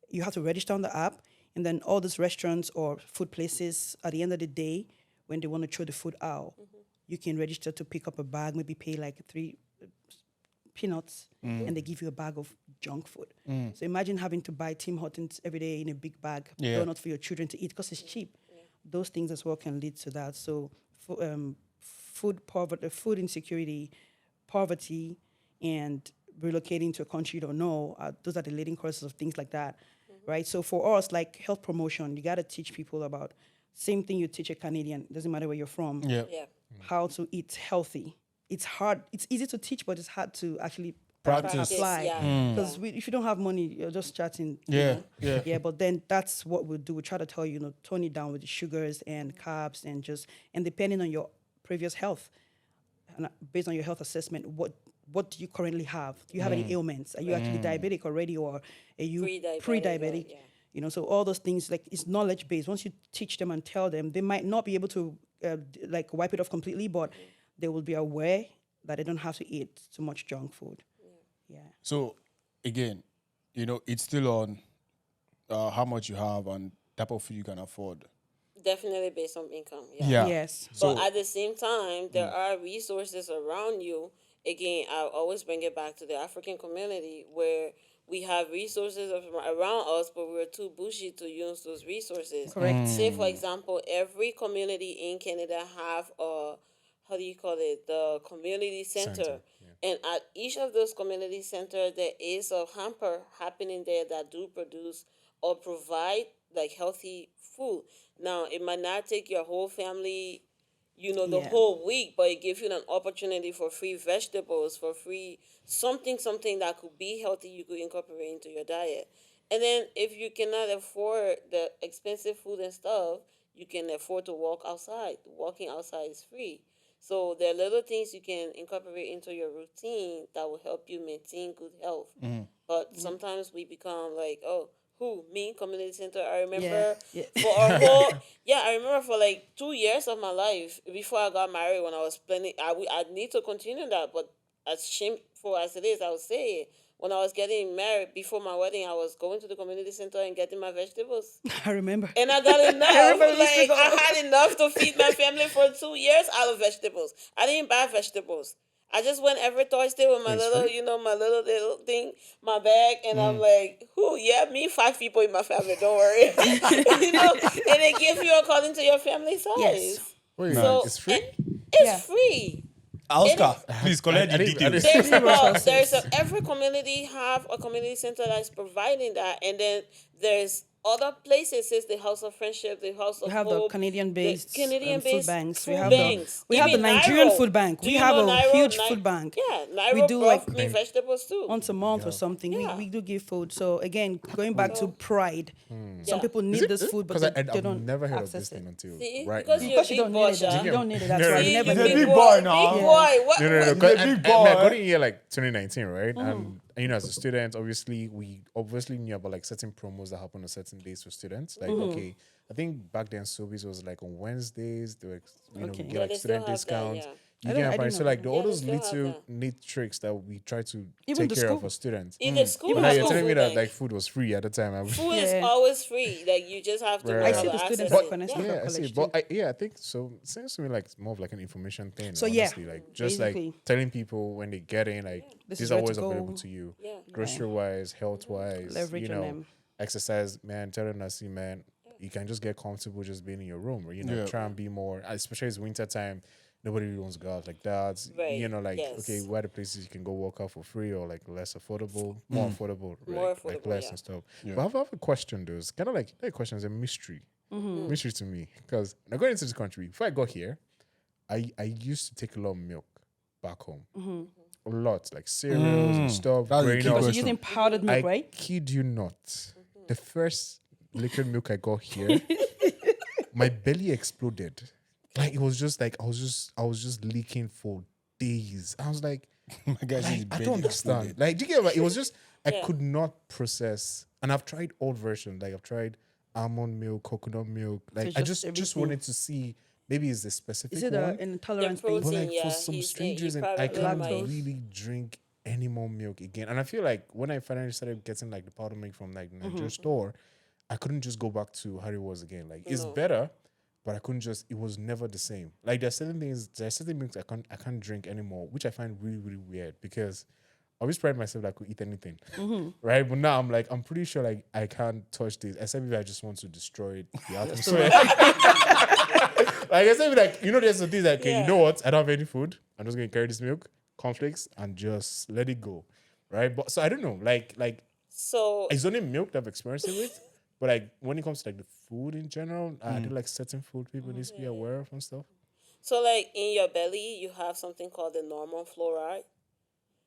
you have to register on the app, and then all these restaurants or food places at the end of the day, when they want to throw the food out, you can register to pick up a bag, maybe pay like 3 peanuts, and they give you a bag of junk food. So imagine having to buy Tim Hortons every day in a big bag, Yeah. donuts for your children to eat because it's cheap. Those things as well can lead to that. So food poverty, food insecurity, poverty, and relocating to a country you don't know, those are the leading causes of things like that, right? So for us, like health promotion, you got to teach people about same thing you teach a Canadian, doesn't matter where you're from, Yeah. Yeah. how to eat healthy. It's hard. It's easy to teach, but it's hard to actually Practice. apply. Yeah. Because if you don't have money, you're just chatting. you Yeah, know. yeah. Yeah, but then that's what we'll do. We try to tell you, tone it down with the sugars and carbs and depending on your previous health, and based on your health assessment, what do you currently have? Do you have any ailments? Are you actually diabetic already, or are you Pre-diabetic, pre-diabetic? yeah. So all those things, like, it's knowledge based. Once you teach them and tell them, they might not be able to like wipe it off completely, but they will be aware that they don't have to eat too much junk food. Yeah. So again, it's still on how much you have and type of food you can afford. Definitely based on income. Yeah. Yeah. Yes. So But at the same time, there are resources around you. Again, I always bring it back to the African community where we have resources around us, but we're too bougie to use those resources. Correct. Say, for example, every community in Canada have a, how do you call it, the community center. And at each of those community centers, there is a hamper happening there that do produce or provide like healthy food. Now, it might not take your whole family, the Yeah. whole week, but it gives you an opportunity for free vegetables, for free something that could be healthy you could incorporate into your diet. And then if you cannot afford the expensive food and stuff, you can afford to walk outside. Walking outside is free. So there are little things you can incorporate into your routine that will help you maintain good health. But sometimes we become like, oh, who? Me? Community center. I remember Yeah. for a whole, I remember for like 2 years of my life before I got married, when I was planning, I need to continue that. But as shameful as it is, I would say it. When I was getting married, before my wedding, I was going to the community center and getting my vegetables. I remember. And I got enough. I had enough to feed my family for 2 years out of vegetables. I didn't buy vegetables. I just went every Thursday with my my little thing, my bag, and I'm like, me, 5 people in my family, don't worry. And they give you according to your family size. Yes. Wait, So it's free? it's free. Oscar, please collect I the didn't- I details. didn't- Every community have a community center that's providing that, and then there's other places, says the House of Friendship, the House of We have the Hope, Canadian-based Canadian-based food banks. food We have banks. we have the Even Nigerian Nairo. food bank. Do We you have know a Nairo? huge food bank. Yeah, We Nairo do brought like me vegetables too. once a month or something. Yeah. We do give food. So again, going back to pride, some Yeah. people need this food, but Because they I've don't never heard of access this thing it. until See, right because now. you're a Because you big don't boy, need it. You don't need it. That's Yeah. right. See, You never you He's a need big it. boy now. Big boy. What? No. He's a 'cause big I boy. got in here like 2019, right? And as a student, obviously, we obviously knew about like certain promos that happen on certain days for students. Like, okay, I think back then Sobeys was like on Wednesdays. They were, Okay. we Yeah, get like they still student have that, discounts. yeah. You I get didn't apply. know So like that. all Yeah, they those still have little that. neat tricks that we try to Even take the care of school. for students. Either school But or now you're school telling me food that bank. like food was free at the time. Food is Yeah. always free. Like you just have to Right. know I how see to the students access that it. connect Yeah. with Yeah, I college see. too. But I think so. It seems to me like it's more of like an information thing. So, yeah, honestly. Like just basically. like telling people when they get in, like This these is are where to always go. available to you. Yeah. Grocery wise, health wise, Leverage on them. exercise, man. Tell them I see, man. you can just get comfortable just being in your room, or Yeah. try and be more, especially it's winter time. Nobody really wants to go out like that. Right, Okay, yes. where are the places you can go work out for free or like less affordable, more affordable, More like affordable, less yeah. and stuff. Yeah. But I have a question, though. It's kind of like that question is a mystery, mystery to me, because when I got into this country, before I got here, I used to take a lot of milk back home, a lot, like cereals and stuff. That's a growing key up. Because you're question. using powdered milk, I right? kid you not. The first liquid milk I got here, my belly exploded. Like it was just like I was just leaking for days. I was like, My guy said his I belly don't understand. exploded. Like, do you get what? It was just I Yeah. could not process. And I've tried all versions. Like I've tried almond milk, coconut milk. Like it's I just just everything. wanted to see maybe it's the specific Is it one. an The intolerance thing? But protein, like yeah. for some strange reason, I probably can't might. really drink any more milk again. And I feel like when I finally started getting like the powder milk from like the Nigerian store, I couldn't just go back to how it was again. Like it's No. better, but I couldn't just. It was never the same. Like there's certain milks I can't drink anymore, which I find really really weird because I always pride myself that I could eat anything, right? But now I'm like I'm pretty sure like I can't touch this except if I just want to destroy the atmosphere. Like I said, like there's some things like, okay, Yeah. you know what? I don't have any food. I'm just gonna carry this milk, cornflakes, and just let it go, right? But so I don't know, like So it's only milk that I've experienced it with, but like when it comes to like the food in general, I do like certain food people need to be aware of and stuff. So, like in your belly, you have something called the normal fluoride.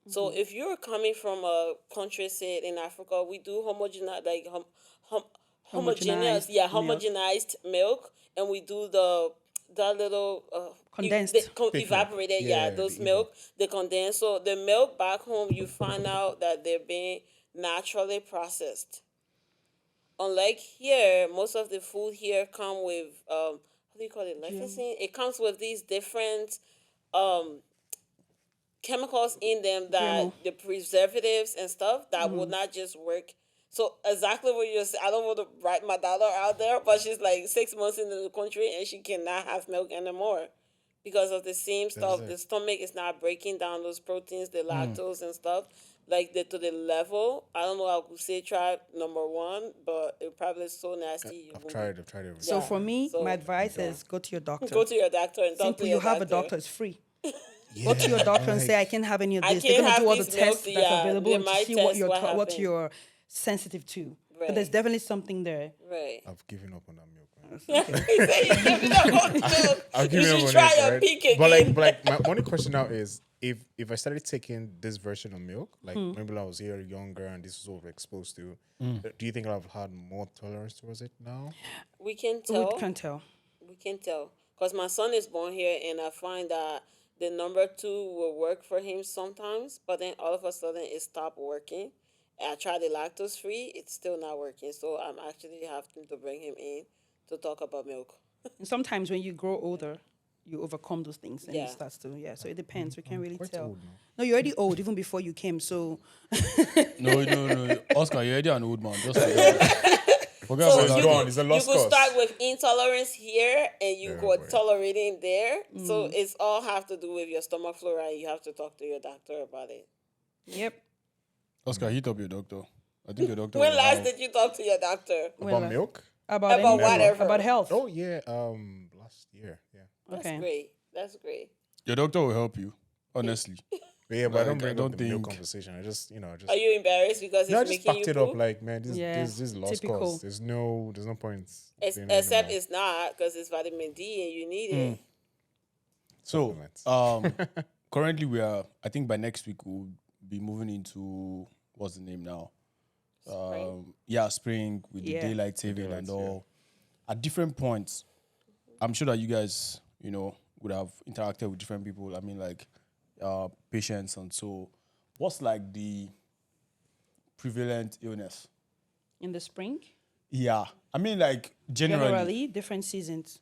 So, if you're coming from a country, say in Africa, we do homogenized, like homogeneous, Homogenized milk. homogenized milk, and we do that little Condensed. milk. evaporated, Yeah, those the milk, they condense. So the milk back home, you find out that they're being naturally processed. Unlike here, most of the food here come with how do you call it, lecithin? It comes with these different chemicals in them that GMO. the preservatives and stuff that would not just work. So exactly what you're saying, I don't want to write my daughter out there, but she's like 6 months into the country and she cannot have milk anymore because of the same stuff. it. The stomach is not breaking down those proteins, the lactose and stuff, like to the level. I don't know how to say try number one, but it probably is so nasty. You I've won't tried everything. So for me, So- my advice is go to your doctor. go to your doctor and talk Simple, to you your have doctor. a doctor, it's free. Go to your doctor and say, I can't have any of I this. They're can't going to do all have the these milks, tests that's yeah, available they and to might see what test you're, what what happened. you're sensitive to. But Right. there's definitely something there. Right. I've given up on that milk. Man. He said he's giving up on milk. I'll You give you should up on try this, your right? peak again. But like my only question now is if I started taking this version of milk, like maybe I was here younger and this was what we're exposed to, do you think I've had more tolerance towards it now? we can We tell. can tell. We can tell. Because my son is born here, and I find that the number 2 will work for him sometimes, but then all of a sudden it stopped working. I tried the lactose free, it's still not working. So I'm actually having to bring him in to talk about milk. And sometimes when you grow older, you overcome those things and Yeah. it starts to, so it depends. We can't really quite tell. old now. No, you're already old even before you came. So No. Oscar, you're already an old man. Just forget So about that. you, gone. could, It's a you lost could cause. start with intolerance here, and you Yeah, go boy. tolerating there. So it's all have to do with your stomach flora, and you have to talk to your doctor about it. yep. Oscar, hit up your doctor. I think your doctor. When will last have- did you talk to your doctor? About milk? About About anything. whatever. About health. Oh yeah, last year, yeah. That's Okay. great. That's great. Your doctor will help you, honestly. But yeah, but I Like, don't bring I up don't the milk think- conversation. I just Are you embarrassed because No, I it's just making you packed it up poop? like, man, Yeah, this is lost typical. cause. There's no point. doing it Except anymore. it's not, because it's vitamin D and you need it. So, Supplements. currently we are. I think by next week we'll be moving into what's the name now? Spring with the Yeah. daylight saving Daylight, and all. At different points, I'm sure that you guys, would have interacted with different people. I mean, like patients and so. What's like the prevalent illness? In the spring, Yeah, I mean, like generally. different seasons.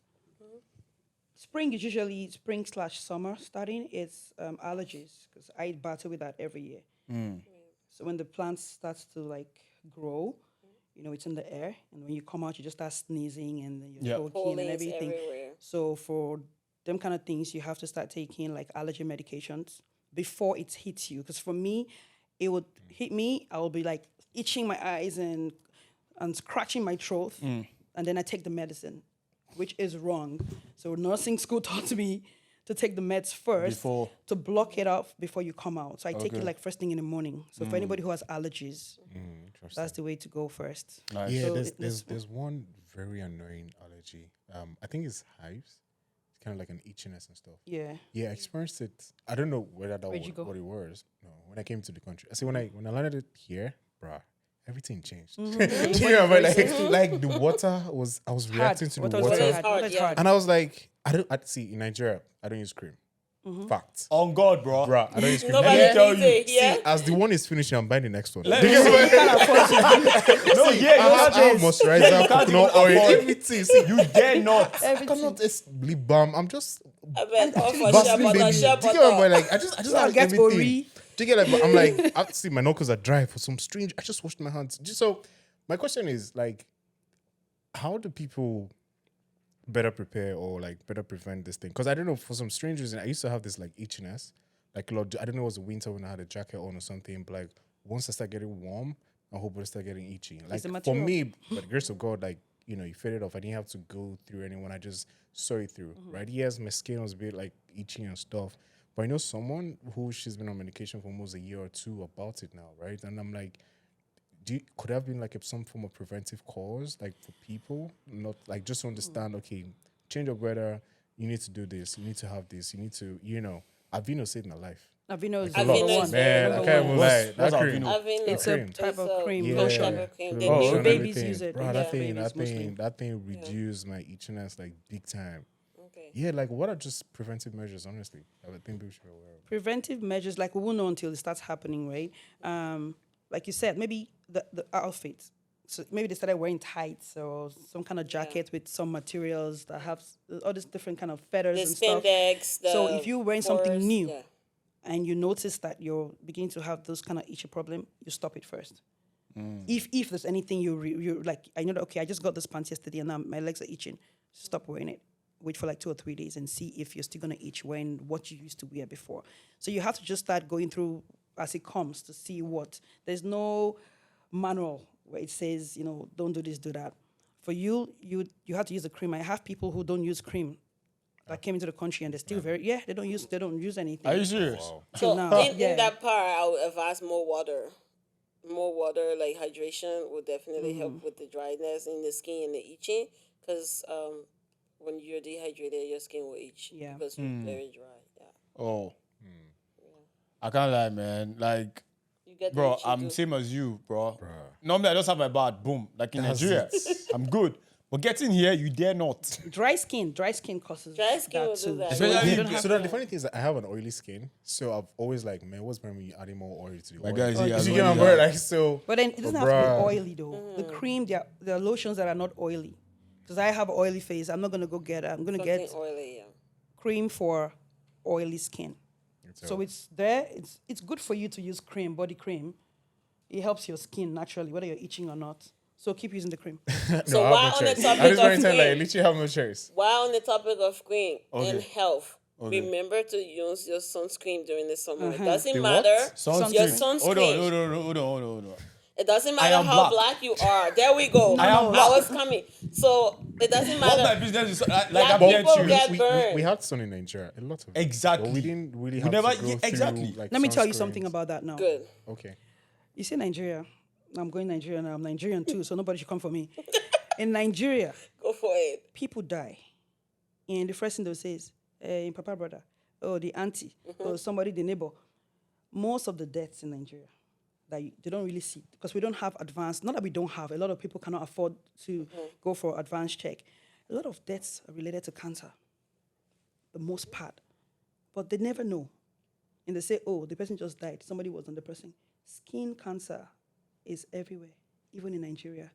Spring is usually spring/summer starting. It's allergies because I battle with that every year. So when the plant starts to like grow, it's in the air, and when you come out, you just start sneezing and then you're choking and Pollens everything. everywhere. So for them kind of things, you have to start taking like allergy medications before it hits you. Because for me, it would hit me. I will be like itching my eyes and scratching my throat, and and then I take the medicine, which is wrong. So nursing school taught me to take the meds first Before. to block it off before you come out. So I take it Okay. like first thing in the morning. So for anybody who has allergies, Interesting. that's the way to go first. Nice. Yeah, So there's one very annoying allergy. I think it's hives. It's kind of like an itchiness and stuff. Yeah. Yeah, I experienced it. I don't know whether that Where'd was you go? what it was. No, when I came to the country. I see when I landed it here, bruh, everything changed. Mm-hmm. Do you remember like the water was I was reacting to the Water was water, very hard. Water is Yeah. hard. and I was like, I see in Nigeria I don't use cream. Mm-hmm. Fact, On God, bro. bruh, I don't use cream. Nobody Let me tell needs you. it, yeah. See, as the one is finishing, I'm buying the next one. Let- Because No, yeah, I you have moisturizer, can't even coconut oil, afford- everything. See, You dare not. I cannot lip balm. I'm just I bet all for Vaseline, baby. shea Do you get what I'm butter. like? I just I'll have get everything. Ori. Do you get like? I'm like, I see my knuckles are dry for some strange. I just washed my hands. So my question is like, how do people better prepare or like better prevent this thing? Because I don't know, for some strange reason, I used to have this like itchiness. Like a lot, I don't know, it was winter when I had a jacket on or something. But like once I start getting warm, my whole body start getting itchy. Like the for material. me, by the grace of God, like you fed it off. I didn't have to go through anyone. I just saw it through. Right? Yes, my skin was a bit like itchy and stuff. But I know someone who she's been on medication for almost a year or two about it now, right? And I'm like, could there have been like some form of preventive cause, like for people, not like just to understand, okay, change of weather, you need to do this, you need to have this, you need to, Aveeno saved my life. Aveeno is Aveeno number is one. Man, I Number can't one. even What's- lie. what's That cream. Aveeno? Aveeno It's a is type of cream. Yeah. Lotion. type of cream. The The new new babies baby. use it. Bro, Yeah, that babies mostly. thing reduced my itchiness like big time. Okay. Yeah, like what are just preventive measures, honestly? I would think people should be aware of. Preventive measures, like we won't know until it starts happening, right? Like you said, maybe the outfit. So maybe they started wearing tights or some kind of jacket with some materials that have all these different kind of feathers The and stuff. spandex. So if you're wearing something forest, new, yeah. and you notice that you're beginning to have those kind of itchy problem, you stop it first. If there's anything you like, I know that, okay, I just got this pants yesterday and now my legs are itching, stop wearing it. Wait for like 2 or 3 days and see if you're still gonna itch wearing what you used to wear before. So you have to just start going through as it comes to see what. There's no manual where it says, don't do this, do that. For you have to use the cream. I have people who don't use cream that came into the country and they're still they don't use anything. Are you serious? Wow. So now, in yeah. that part, I would advise more water. More water, like hydration, will definitely help with the dryness in the skin and the itching. Because when you're dehydrated, your skin will itch. Yeah. Because you're very dry. Yeah. Oh. I can't lie, man. Like, You get the bro, itchy I'm too. same as you, bro. Normally, I just have my bad, boom. Like in That's Nigeria, I'm good. But getting here, you dare not. Dry skin causes Dry skin that will do too. that. Especially you if don't you- have So that the funny thing is that I have an oily skin, so I've always like, man, what's better me adding more oil to the My oil? guys, yeah, You I get know my word, like so. But then it doesn't have bruh. to be oily though. The cream, there are lotions that are not oily. Because I have oily face, I'm not gonna go get it. I'm gonna Something get oily, yeah. cream for oily skin. So it's there. It's good for you to use cream, body cream. It helps your skin naturally, whether you're itching or not. So keep using the cream. So I while have on no the choice. topic At this of point in time, like, cream, literally have no choice. while on the topic of cream and Okay. health, Okay. remember to use your sunscreen during the summer. It The doesn't what? matter. Sunscreen. Your Hold sunscreen. on. It doesn't I matter am how black. black you are. There we go. I am I black. was coming. So it doesn't What my matter. business is like Black I'm here people to. get- We burned. had sun in Nigeria, a lot of it. Exactly. But we didn't really We have never- to go yeah, through, exactly. like, Let me tell you sunscreens. something about that now. Good. Okay. You see Nigeria. I'm going Nigeria now. I'm Nigerian too, so nobody should come for me. In Nigeria, Go for it. people die. And the first thing they'll say is, in Papa brother, oh, the auntie, or somebody, the neighbor. Most of the deaths in Nigeria, that they don't really see, because we don't have advanced, not that we don't have, a lot of people cannot afford to go for advanced check. A lot of deaths are related to cancer, the most part. But they never know. And they say, oh, the person just died. Somebody was on the person. Skin cancer is everywhere, even in Nigeria.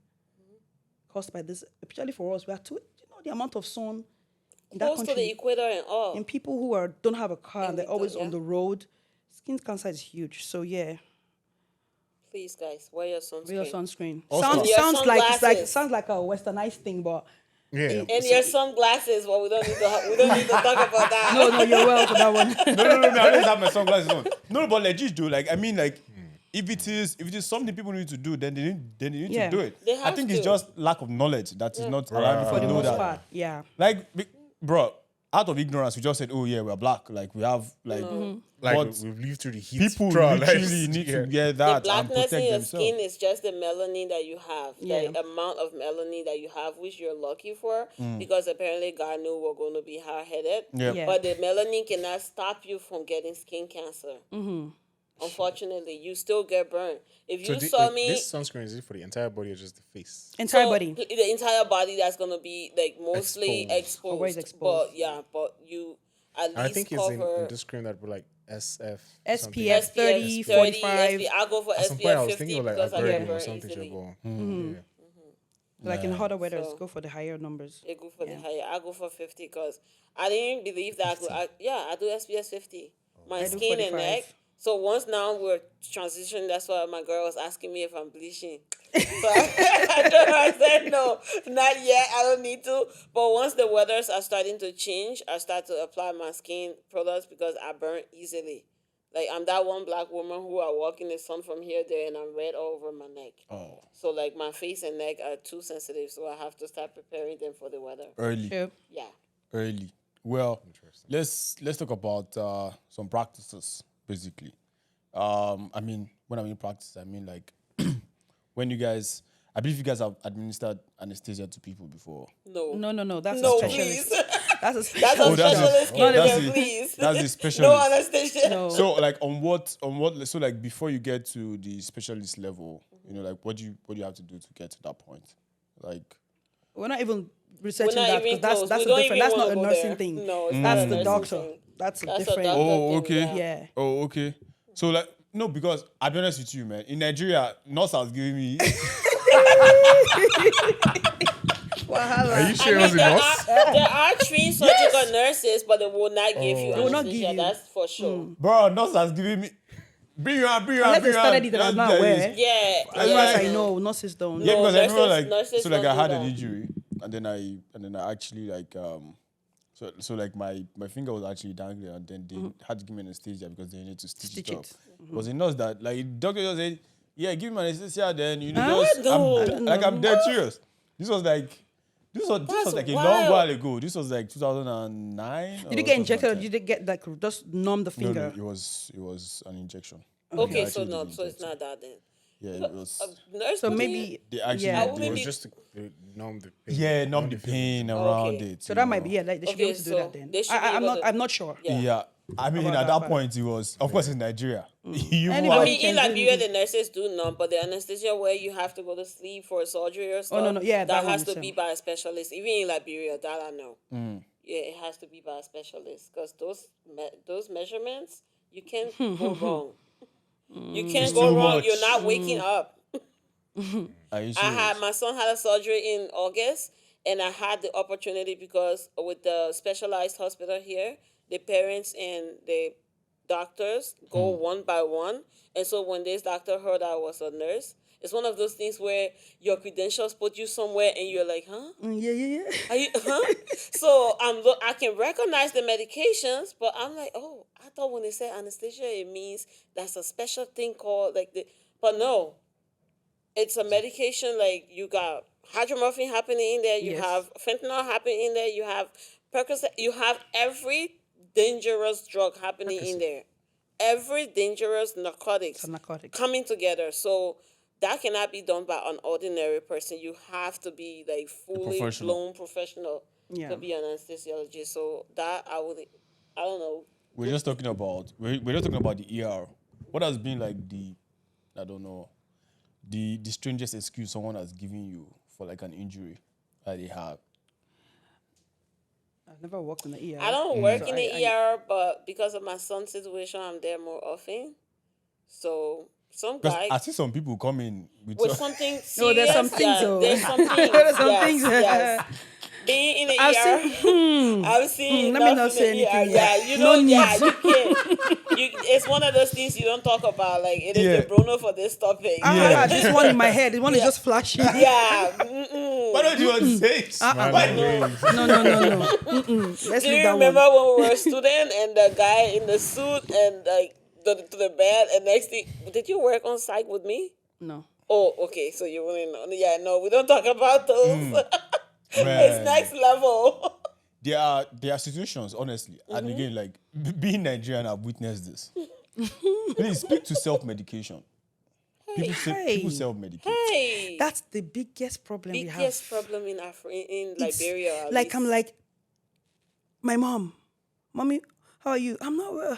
Caused by this, especially for us, we are too, the amount of sun in that Close to the country. equator and all. And people who don't have a car and they're we always don't, on the road, skin cancer is huge. So yeah, Please, guys, wear your sunscreen. real sunscreen. Also- Your sunglasses. Sounds like a westernized thing, but Yeah. And your sunglasses. Well, we don't need to talk about that. no, you're well for that one. No, I don't have my sunglasses on. No, but legit, though. Like, I mean, like, if it is something people need to do, then they need Yeah. to do it. They I have think it's to. just lack of knowledge that is not allowing For people the to know most that. part, yeah. Like, bro, out of ignorance, we just said, "Oh yeah, we're black." Like we have like, Like but we've lived through the heat. people throughout our literally lives. need Yeah. to get The that and blackness protect in your themselves. skin is just the melanin that you have, Yeah. the amount of melanin that you have, which you're lucky for, because apparently God knew we're going to be hard-headed. Yep. Yeah. But the melanin cannot stop you from getting skin cancer. Unfortunately, you still get burned. If you saw me, This sunscreen is it for the entire body or just the face? Entire so body. the entire body that's gonna be like mostly Exposed. exposed. Always exposed. But yeah, but you at least And I think it's cover in this cream that would like SF. SPF something. 30, 30, 45. I go for At some point, I SPF was 50 thinking of like because I get Algorithm or burned something. easily. Yeah. Like in hotter weather, So- go for the higher numbers. I go for the higher. I go for 50 because I didn't believe that I do SPS 50. My I do skin and 45. neck. So once now we're transitioning, that's why my girl was asking me if I'm bleaching. So I said no, not yet. I don't need to. But once the weathers are starting to change, I start to apply my skin products because I burn easily. Like I'm that one black woman who I walk in the sun from here there and I'm red all over my neck. Oh, So like my face and neck are too sensitive, so I have to start preparing them for the weather. early. Yep. Yeah. Early. Well, let's talk about some practices basically. I mean, when I mean practice, I mean like when you guys, I believe you guys have administered anesthesia to people before. No. No. That's No, a specialist. please. That's a That's specialist. a Oh, that's specialist it. care, That's it. please. That's the No specialist. anesthesia. No. So like on what so like before you get to the specialist level, you know, like what do you have to do to get to that point? Like We're not even researching We're not that even because close. that's We a don't different. even That's not wanna a go nursing there. thing. No, it's not That's a the nursing doctor. thing. That's a That's a different. doctor. oh, thing, okay. Yeah. Oh, okay. So like no, because I'll be honest with you, man. In Nigeria, nurse has given me Are you sure it I was mean, in there us? are trained surgical nurses, but they will not give you They will not anesthesia. give you. That's for sure. bro, nurse has given me bring you on. Unless they started it and I'm not aware. Yeah. As far as I know, nurses don't. Yeah, No, because I remember nurses- like nurses so like don't I do had an that. injury and then I actually like so like my finger was actually dangling and then they had to give me anesthesia because they needed to stitch it up. it. Was it nurse that like the doctor just said, yeah, give me anesthesia then you know Ah, just no. I'm dead serious. This was like That's like a wild. long while ago. This was like 2009. Did you get injected or did you get like just numb the No, finger? it was an injection. Okay, They so actually no, did so it's inject not that then. Yeah, it was. Nurse So putting- maybe They actually yeah. I It wouldn't was be- just to numb the pain. Yeah, numb the pain around Okay. it. So you that might know. be like they should be Okay, able to do so that then. they should be I'm able not. to- I'm not sure. Yeah. Yeah, I mean, About at that, that point, it was, of course, in Nigeria. You Anybody I are- mean, can in do Liberia, anything. the nurses do numb, but the anesthesia where you have to go to sleep for surgery or stuff. no, yeah, that has one to is, be by a specialist. Even in Liberia, that I know. Mm. Yeah, it has to be by a specialist because those measurements you can't go wrong. You can't go too wrong. much. You're not waking up. Are you My son had a surgery in August, and I had the opportunity because with the specialized hospital here, the parents and the doctors go one by one, and so when this doctor heard I was a nurse, it's one of those things where your credentials put you somewhere, and you're like, huh? Yeah. Are you, huh? So I can recognize the medications, but I'm like, oh, I thought when they say anesthesia, it means that's a special thing called like the, but no, it's a medication. Like you got hydromorphine happening in there, you Yes. have fentanyl happening in there, you have Percocet, you have every dangerous drug happening in there, every dangerous narcotics It's a narcotic. coming together. So that cannot be done by an ordinary person. You have to be like fully professional. blown professional Yeah. to be an anesthesiologist. So that I don't know. We're just talking about the ER. What has been like the strangest excuse someone has given you for like an injury that they have? I've never worked in the ER. I don't work So in the ER, but because of my son's situation, I'm there more often. So some Because guy I see some people come in with with something serious. No, there's some things, yeah, though. there's some things. There's some yes, things. yes. Being in the I've ER, seen. I've seen. let me enough not in say the ER. anything Yeah, yet. you No know, yeah, need. you can't. It's one of those things you don't talk about. Like it is Yeah. the Bruno for this topic. This one in my head. This one is just flashing. Yeah. Mm-mm. Why don't you want to say it? Smiling waves. No. Let's Do leave you that remember one. when we were a student and the guy in the suit and like to the bed, and next thing, did you work on site with me? No. Oh, okay. So you wouldn't know. Yeah, no, we don't talk about those. It's next level. There are situations, honestly, and again, like being Nigerian, I've witnessed this. Please speak to self-medication. People self-medicate. Hey, That's the biggest problem we have. biggest problem in in It's Liberia. at like least. I'm like, my mommy, how are you? I'm not well.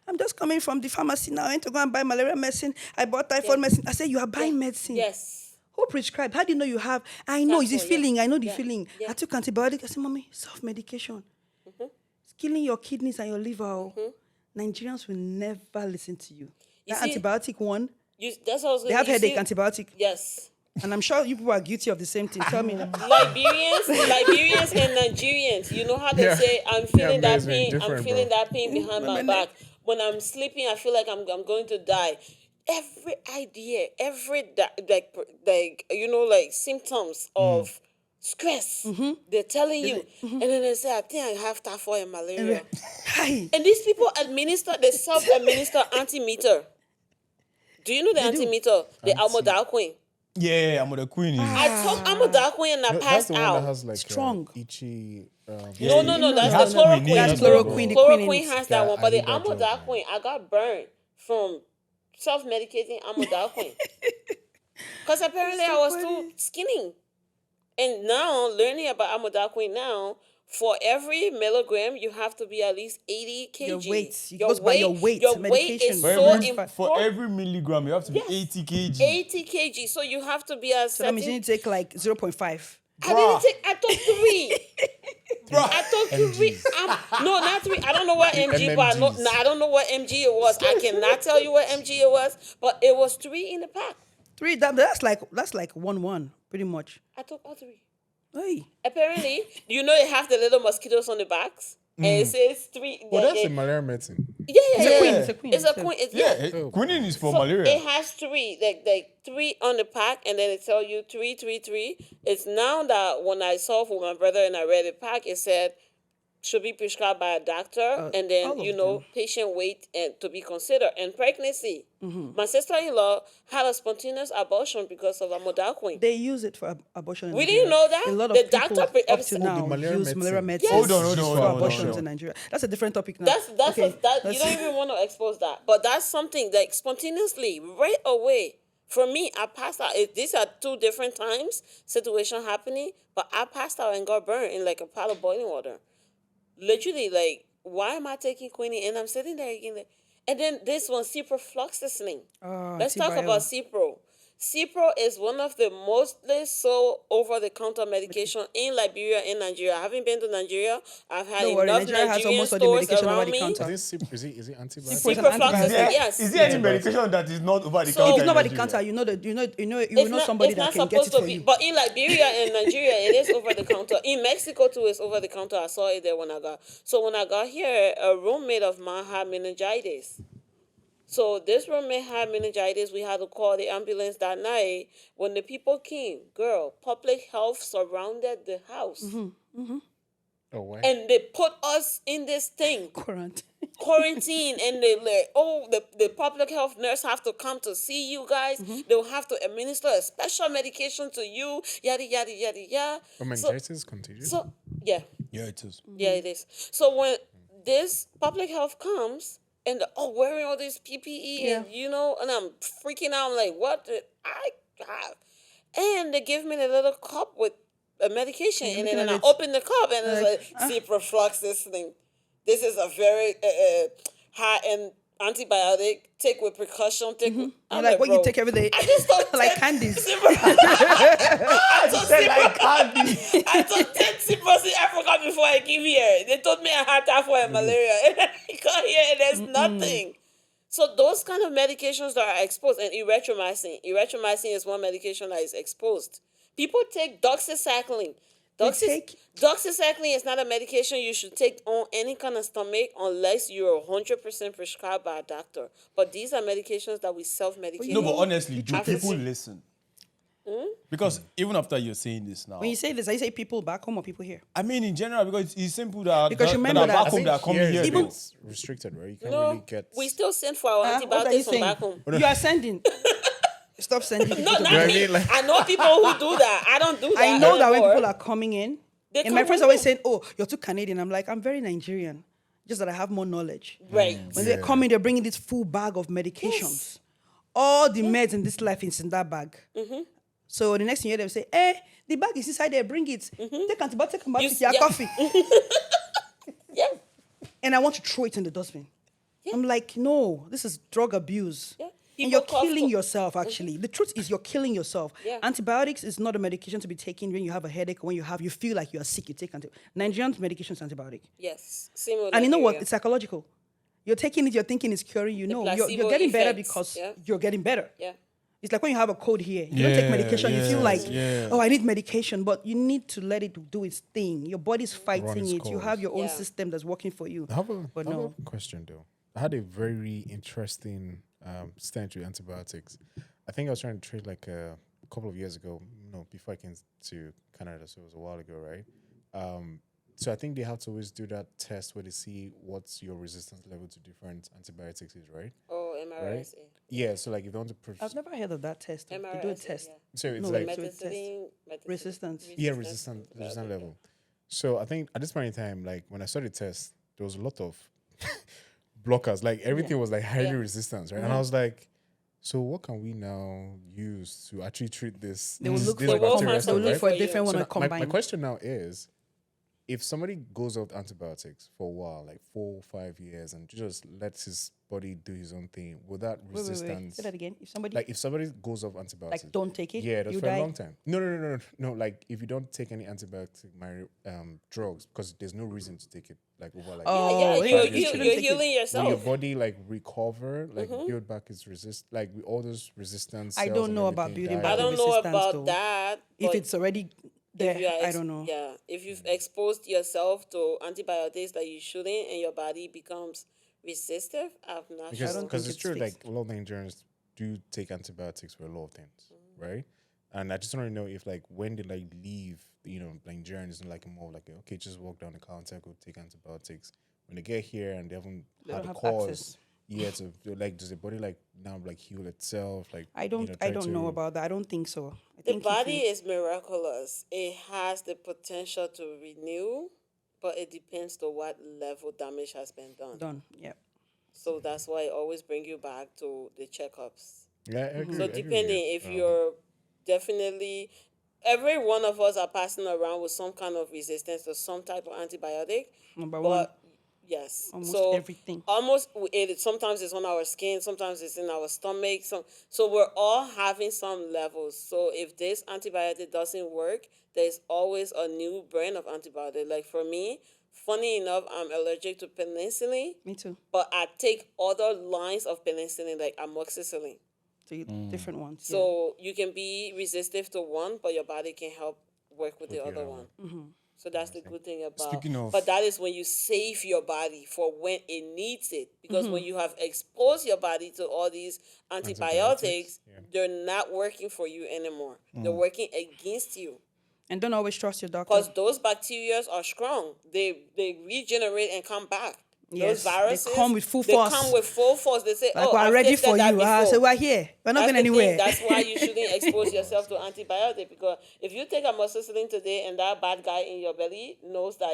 I'm just coming from the pharmacy now. I went to go and buy malaria medicine. I bought typhoid medicine. I said, you are buying medicine. Yes. Who prescribed? How do you know you have? I know, it's the Typhoid, yeah. feeling. I know the Yeah. feeling. Yeah. I took antibiotics. I said, mommy, self-medication. It's killing your kidneys and your liver. Oh. Nigerians will never listen to you. You That see- antibiotic one, That's what I was they gonna have you headache see- antibiotic. Yes. And I'm sure you people are guilty of the same thing. Tell me now. Liberians and Nigerians, you know how they Yeah. say, I'm feeling that man's very pain, I'm different, feeling bro. that pain behind my back. When I'm sleeping, I feel like I'm going to die. Every idea, like symptoms of stress, they're telling you. And then they say, I think I have typhoid and malaria. Hi. And these people they self-administer antimeter. Do you know the antimeter? The amodalquine. Yeah, I'm the queen. I took amodalquine and I That's passed the one that out. has like Strong. Itchy. No, that's has the chloroquine. quinine. That's Bro. chloroquine. The Chloroquine quinine. has that one, but the I need that drug, man. amodalquine, I got burned from self-medicating amodalquine. Because apparently I was too skinny. And now, learning about amodalquine now, for every milligram, you have to be at least 80 kg. Your weight. It goes by your weight, Your weight medication. is For so For important. every milligram, you have to be Yes. 80 kg. 80 kg. So you have to be a So that certain... means you need to take like 0.5. I took 3. I took 3. No, not 3. I don't know what MG, but I don't know what MG it was. I cannot tell you what MG it was, but it was 3 in the pack. 3. That's like 1-1, pretty much. I took all 3. Hey. Apparently, you know they have the little mosquitoes on the backs, and it says 3. Well, that's a malaria medicine. Yeah. It's a queen. It's a queen. It's, Yeah, quinine is for So malaria. it has 3, like 3 on the pack, and then it tell you 3, 3, 3. It's now that when I saw for my brother and I read the pack, it said should be prescribed by a doctor, and then all of them. patient weight and to be considered. And pregnancy. My sister-in-law had a spontaneous abortion because of amodalquine. They use it for abortion. In We Nigeria. didn't know that. A lot of The people doctor up to the now malaria use malaria medicine. medicine. Hold on, for hold abortions on. in Nigeria. That's a different topic now. That's okay, you don't even want to expose that. But that's something like spontaneously, right away. For me, I passed out. These are 2 different times situation happening, but I passed out and got burned in like a pot of boiling water. Literally, like, why am I taking quinine? And I'm sitting there again. And then this one, ciprofloxacin. Let's talk T-bio. about Cipro. Cipro is one of the mostly sold over-the-counter medication in Liberia and Nigeria. I haven't been to Nigeria. I've had Don't worry, enough Nigeria has Nigerian almost all the stores medication over around the me. counter. Is it antibiotic? Cipro is an antibiotic. Ciprofloxacin, Is yes. there any medication that is not over the So- counter? If it's in not over the Nigeria? counter, you know somebody that can get it for you. But in Liberia and Nigeria, it is over the counter. In Mexico too, it's over the counter. I saw it there when I got. So when I got here, a roommate of mine had meningitis. So this roommate had meningitis. We had to call the ambulance that night. When the people came, girl, public health surrounded the house. Oh, what? And they put us in this thing. Quarantine, and they like, the public health nurse have to come to see you guys. They'll have to administer a special medication to you, yada yada yada yada. Oh, meningitis is contagious? So yeah, Yeah, it is. yeah, it is. So when this public health comes and wearing all this PPE and and I'm freaking out. I'm like, what did I have? And they give me a little cup with a medication, and then I open the cup and it's like ciprofloxacin. This is a very high-end antibiotic. Take with precaution. I'm like what bro, you take every day. I just don't like take candies. I took 10 Cipros in Africa before I came here. They told me I had typhoid and malaria, and I got here and there's nothing. So those kind of medications that are exposed, and erythromycin. Erythromycin is one medication that is exposed. People take doxycycline. Doxycycline is not a medication you should take on any kind of stomach unless you're 100% prescribed by a doctor. But these are medications that we self-medicate. No, but honestly, do After- people listen? Because even after you're saying this now, When you say this, I say people back home or people here. I mean in general, because it's simple that Because that remember are that- back I home that are coming here. Even- It's restricted, right? You can't No, really get. we still send for our What are you antibiotics from saying? back home. You are sending. Stop sending people No, to not I me. mean, like- I know people who do that. I don't do that. I know that when anymore. people are coming in, They and my come friends with always you. saying, "Oh, you're too Canadian." I'm like, I'm very Nigerian, just that I have more knowledge. Right. When they come in, they're bringing this full bag of medications. All the meds in this life is in that bag. So the next thing you hear them say, the bag is inside there, bring it. Take antibiotic, your yeah. coffee. Yeah. And I want to throw it in the dustbin. I'm like, no, this is drug abuse. Yeah. And you're People cough killing to- yourself, actually. The truth is you're killing yourself. Yeah. Antibiotics is not a medication to be taken when you have a headache or when you feel like you are sick, you take Nigerian medication is antibiotic. Yes. Same with And you know what? Nigeria. It's psychological. You're taking it, you're thinking it's curing you. No, you're placebo getting better effect, because yeah. you're getting better. Yeah. It's like when you have a cold here. You don't take Yeah, medication, you feel like, yeah. oh, I need medication, but you need to let it do its thing. Your body's fighting its it. You course. have your own Yeah. system that's working for you. I have But I have no. a question though. I had a very interesting stint with antibiotics. I think I was trying to trade like a couple of years ago, before I came to Canada, so it was a while ago, right? So I think they have to always do that test where they see what's your resistance level to different antibiotics is, right? Oh, MRSA. Yeah, so like if you want to I've never heard of that test. They do a MRSA, test. yeah. so it's No, like so it's test. Resistance. yeah, resistant level. So I think at this point in time, like when I saw the test, there was a lot of blockers. Like everything was like highly resistant, right? And I was like, so what can we now use to actually treat this? They will look this for, will bacteria find stuff, they'll look right? for a for you. different one So to now, my combine. question now is, if somebody goes off antibiotics for a while, like 4 or 5 years, and just lets his body do his own thing, will that Wait. resistance? Say that again. If somebody Like if somebody goes off antibiotics, like don't take it, yeah, that's you for die. a long time. No. Like if you don't take any antibiotic drugs, because there's no reason to take it like over like. Oh, Yeah, yeah, you're, you shouldn't you're take it. healing Will your yourself. body like recover, like build back its like with all those resistance. I cells don't and know about everything building die I back out? don't know resistance, about though. that. If but it's already there, if you are I don't know. Yeah, if you've exposed yourself to antibiotics that you shouldn't, and your body becomes resistive, I'm not Because sure. don't it's think true, it's like fixed. a lot of Nigerians do take antibiotics for a lot of things, right? And I just want to know if like when they like leave, Nigeria is like more of like okay, just walk down the counter, go take antibiotics. When they get here and they haven't They had don't a have cause, access. yeah, to like does the body like now like heal itself? Like I don't try know to- about that. I don't think so. I The think body is miraculous. It has the potential to renew, but it depends to what level damage has been done. done. Yeah. So that's why I always bring you back to the checkups. Yeah, I agree. So I agree with depending you. if you're definitely, every one of us are passing around with some kind of resistance to some type of antibiotic. Number one. But yes, Almost so everything. almost sometimes it's on our skin, sometimes it's in our stomach. So we're all having some levels. So if this antibiotic doesn't work, there's always a new brand of antibiotic. Like for me, funny enough, I'm allergic to penicillin, Me too. but I take other lines of penicillin like amoxicillin. So different ones. yeah. So you can be resistive to one, but your body can help work with the other one. So that's the good thing about. Speaking of- but that is when you save your body for when it needs it. Because when you have exposed your body to all these antibiotics, they're not working for you anymore. They're working against you. And don't always trust your doctor. Because those bacteria are strong. They regenerate and come back. Yes, Those they viruses come with full They force. come with full force. They say, Like "Oh, we're I've ready tasted for that you. before." So we're here. We're not That's going the thing. anywhere. That's why you shouldn't expose yourself to antibiotic, because if you take amoxicillin today and that bad guy in your belly knows that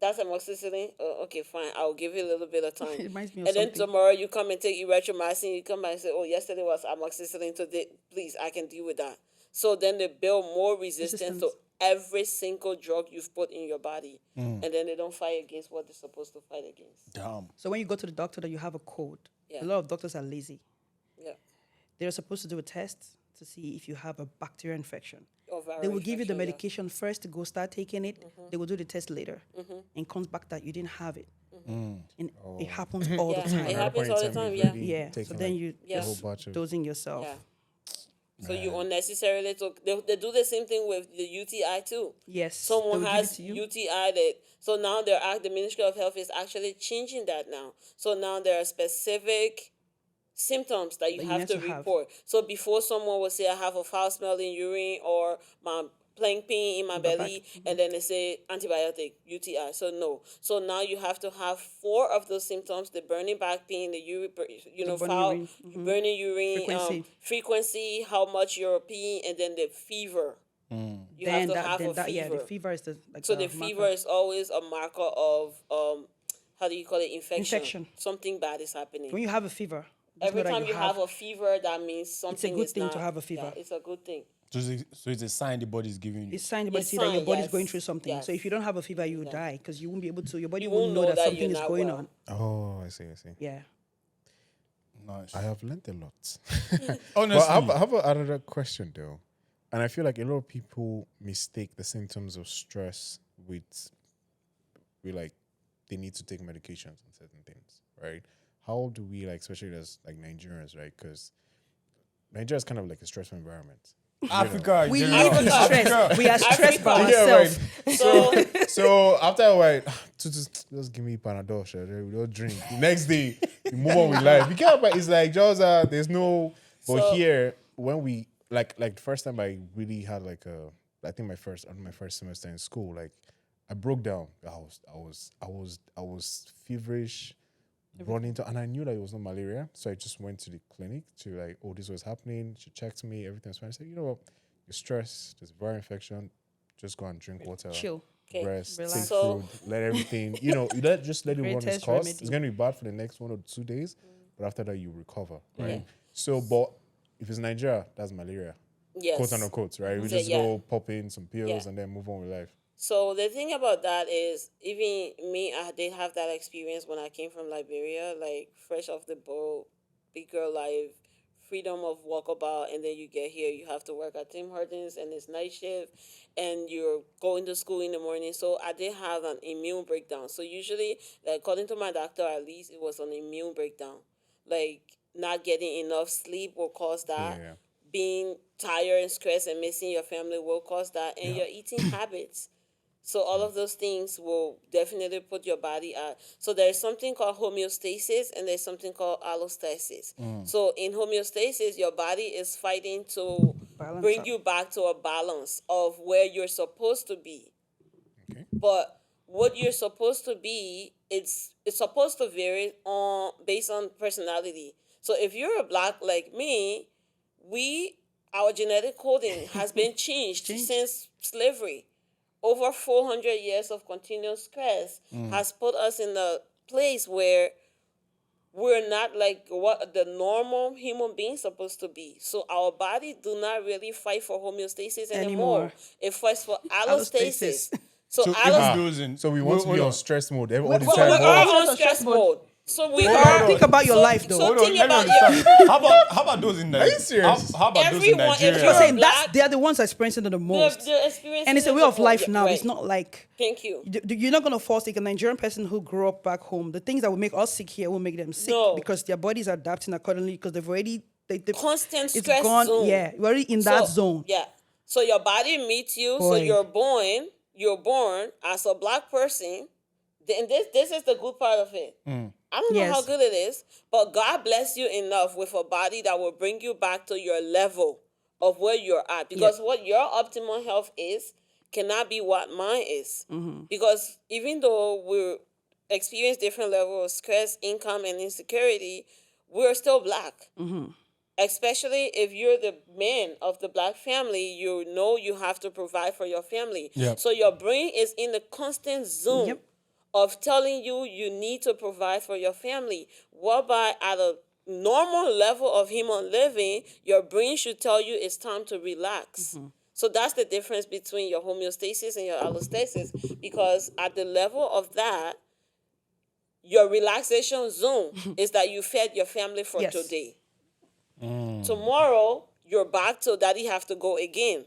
that's amoxicillin, okay, fine, I'll give you a little bit of time. It reminds me of and then something. tomorrow you come and take erythromycin, you come back and say, oh, yesterday was amoxicillin, today, please, I can deal with that. So then they build more resistance to every single drug you've put in your body. And then they don't fight against what they're supposed to fight against. Damn. So when you go to the doctor that you have a cold, Yeah. a lot of doctors are lazy. Yeah. They're supposed to do a test to see if you have a bacterial infection. Or viral They will give you the infection, yeah. medication first to go start taking it. They will do the test later. And comes back that you didn't have it. And it happens all Yeah, the time. it At that happens point in all the time, time, you've yeah. already Yeah. So taken, then like, you Yeah. a whole just batch of dosing yourself. Yeah. So you unnecessarily took. They do the same thing with the UTI too. Yes. Someone they will has give it to you. UTI that. So now the Ministry of Health is actually changing that now. So now there are specific symptoms that you That you have need to to have. report. So before someone will say, I have a foul smelling urine or my plain pain in my belly, and then they say antibiotic, UTI. So no. So now you have to have 4 of those symptoms: the burning back pain, the burning foul, urine. burning urine, frequency, how much you're peeing, and then the fever. You have to have a fever. Yeah, the fever is the So the fever is always a marker of how do you call it, infection. Something bad is happening. When you have a fever, Every time you have a fever, that means something it's a good is thing not, to have a fever. Yeah, it's a good thing. So it's a sign the body's giving you. It's a sign the body It's see that your sign, body's yes. going through something. Yes. So if you don't have a fever, you will die because you won't be able to. Your body You won't know won't know that that something you're is not going well. on. Oh, I see. Yeah. Nice. I have learned a lot. Honestly. But I have another question though, and I feel like a lot of people mistake the symptoms of stress with like they need to take medications on certain things, right? How do we, like, especially as like Nigerians, right? Because Nigeria is kind of like a stressful environment. Africa. We general. live in stress. We are stressed by Africa. ourselves. So after a while, just give me Panadol, sure. We don't drink. The next day, we move on with life. You can't, but it's like just there's no. But So- here, when we like the first time I really had like I think my first semester in school, like I broke down. I was feverish, running to, and I knew that it was not malaria, so I just went to the clinic to like, oh, this was happening. She checked me, everything was fine. I said, you know what, you're stressed, there's viral infection, just go and drink water, Chill. rest, Relax. take So- food, let everything, just let it run its Greatest course. remedy. It's going to be bad for the next 1 or 2 days, but after that you recover, right? So, but if it's Nigeria, that's malaria, Yes. quote unquote, right? We So, just yeah. go pop in some pills Yeah. and then move on with life. So the thing about that is, even me, I did have that experience when I came from Liberia, like fresh off the boat, big girl life, freedom of walkabout, and then you get here, you have to work at Tim Hortons, and it's night shift, and you're going to school in the morning. So I did have an immune breakdown. So usually, like, according to my doctor, at least it was an immune breakdown. Like, not getting enough sleep will cause that. Yeah. Being tired and stressed and missing your family will cause that, and your eating habits. So all of those things will definitely put your body at. So there's something called homeostasis and there's something called allostasis. So in homeostasis, your body is fighting to Balance bring up. you back to a balance of where you're supposed to be. Okay. But what you're supposed to be, it's supposed to vary based on personality. So if you're a black like me, our genetic coding has been changed since slavery. Over 400 years of continuous stress has put us in a place where we're not like what the normal human being supposed to be. So our body do not really fight for homeostasis anymore. It fights for allostasis. So So we want to be on stress mode all the So time. we but- are on stress mode. So we are. Think about your life, though. So Hold on, think let me about understand. your. How about those in Nigeria? Are you serious? How about Everyone, those in if Nigeria? you're Saying black, they are the ones experiencing it the most. the experience And it's a way of life now. It's not like Thank you. you're not gonna force like a Nigerian person who grew up back home. The things that will make us sick here will make them sick No. because their bodies are adapting accordingly because they've already Constant it's stress gone. zone. Yeah, we're already in that zone. Yeah. So your body meets you. So Boy. you're born as a black person. And this is the good part of it. I don't know how Yes. good it is, but God bless you enough with a body that will bring you back to your level of where you're at. Because what your optimal health is cannot be what mine is. Because even though we experience different levels of stress, income, and insecurity, we're still black. Especially if you're the man of the black family, you know you have to provide for your family. Yep. So your brain is in the constant zone Yep. of telling you need to provide for your family. Whereby at a normal level of human living, your brain should tell you it's time to relax. So that's the difference between your homeostasis and your allostasis. Because at the level of that, your relaxation zone is that you fed your family for Yes. today. Tomorrow you're back to daddy have to go again.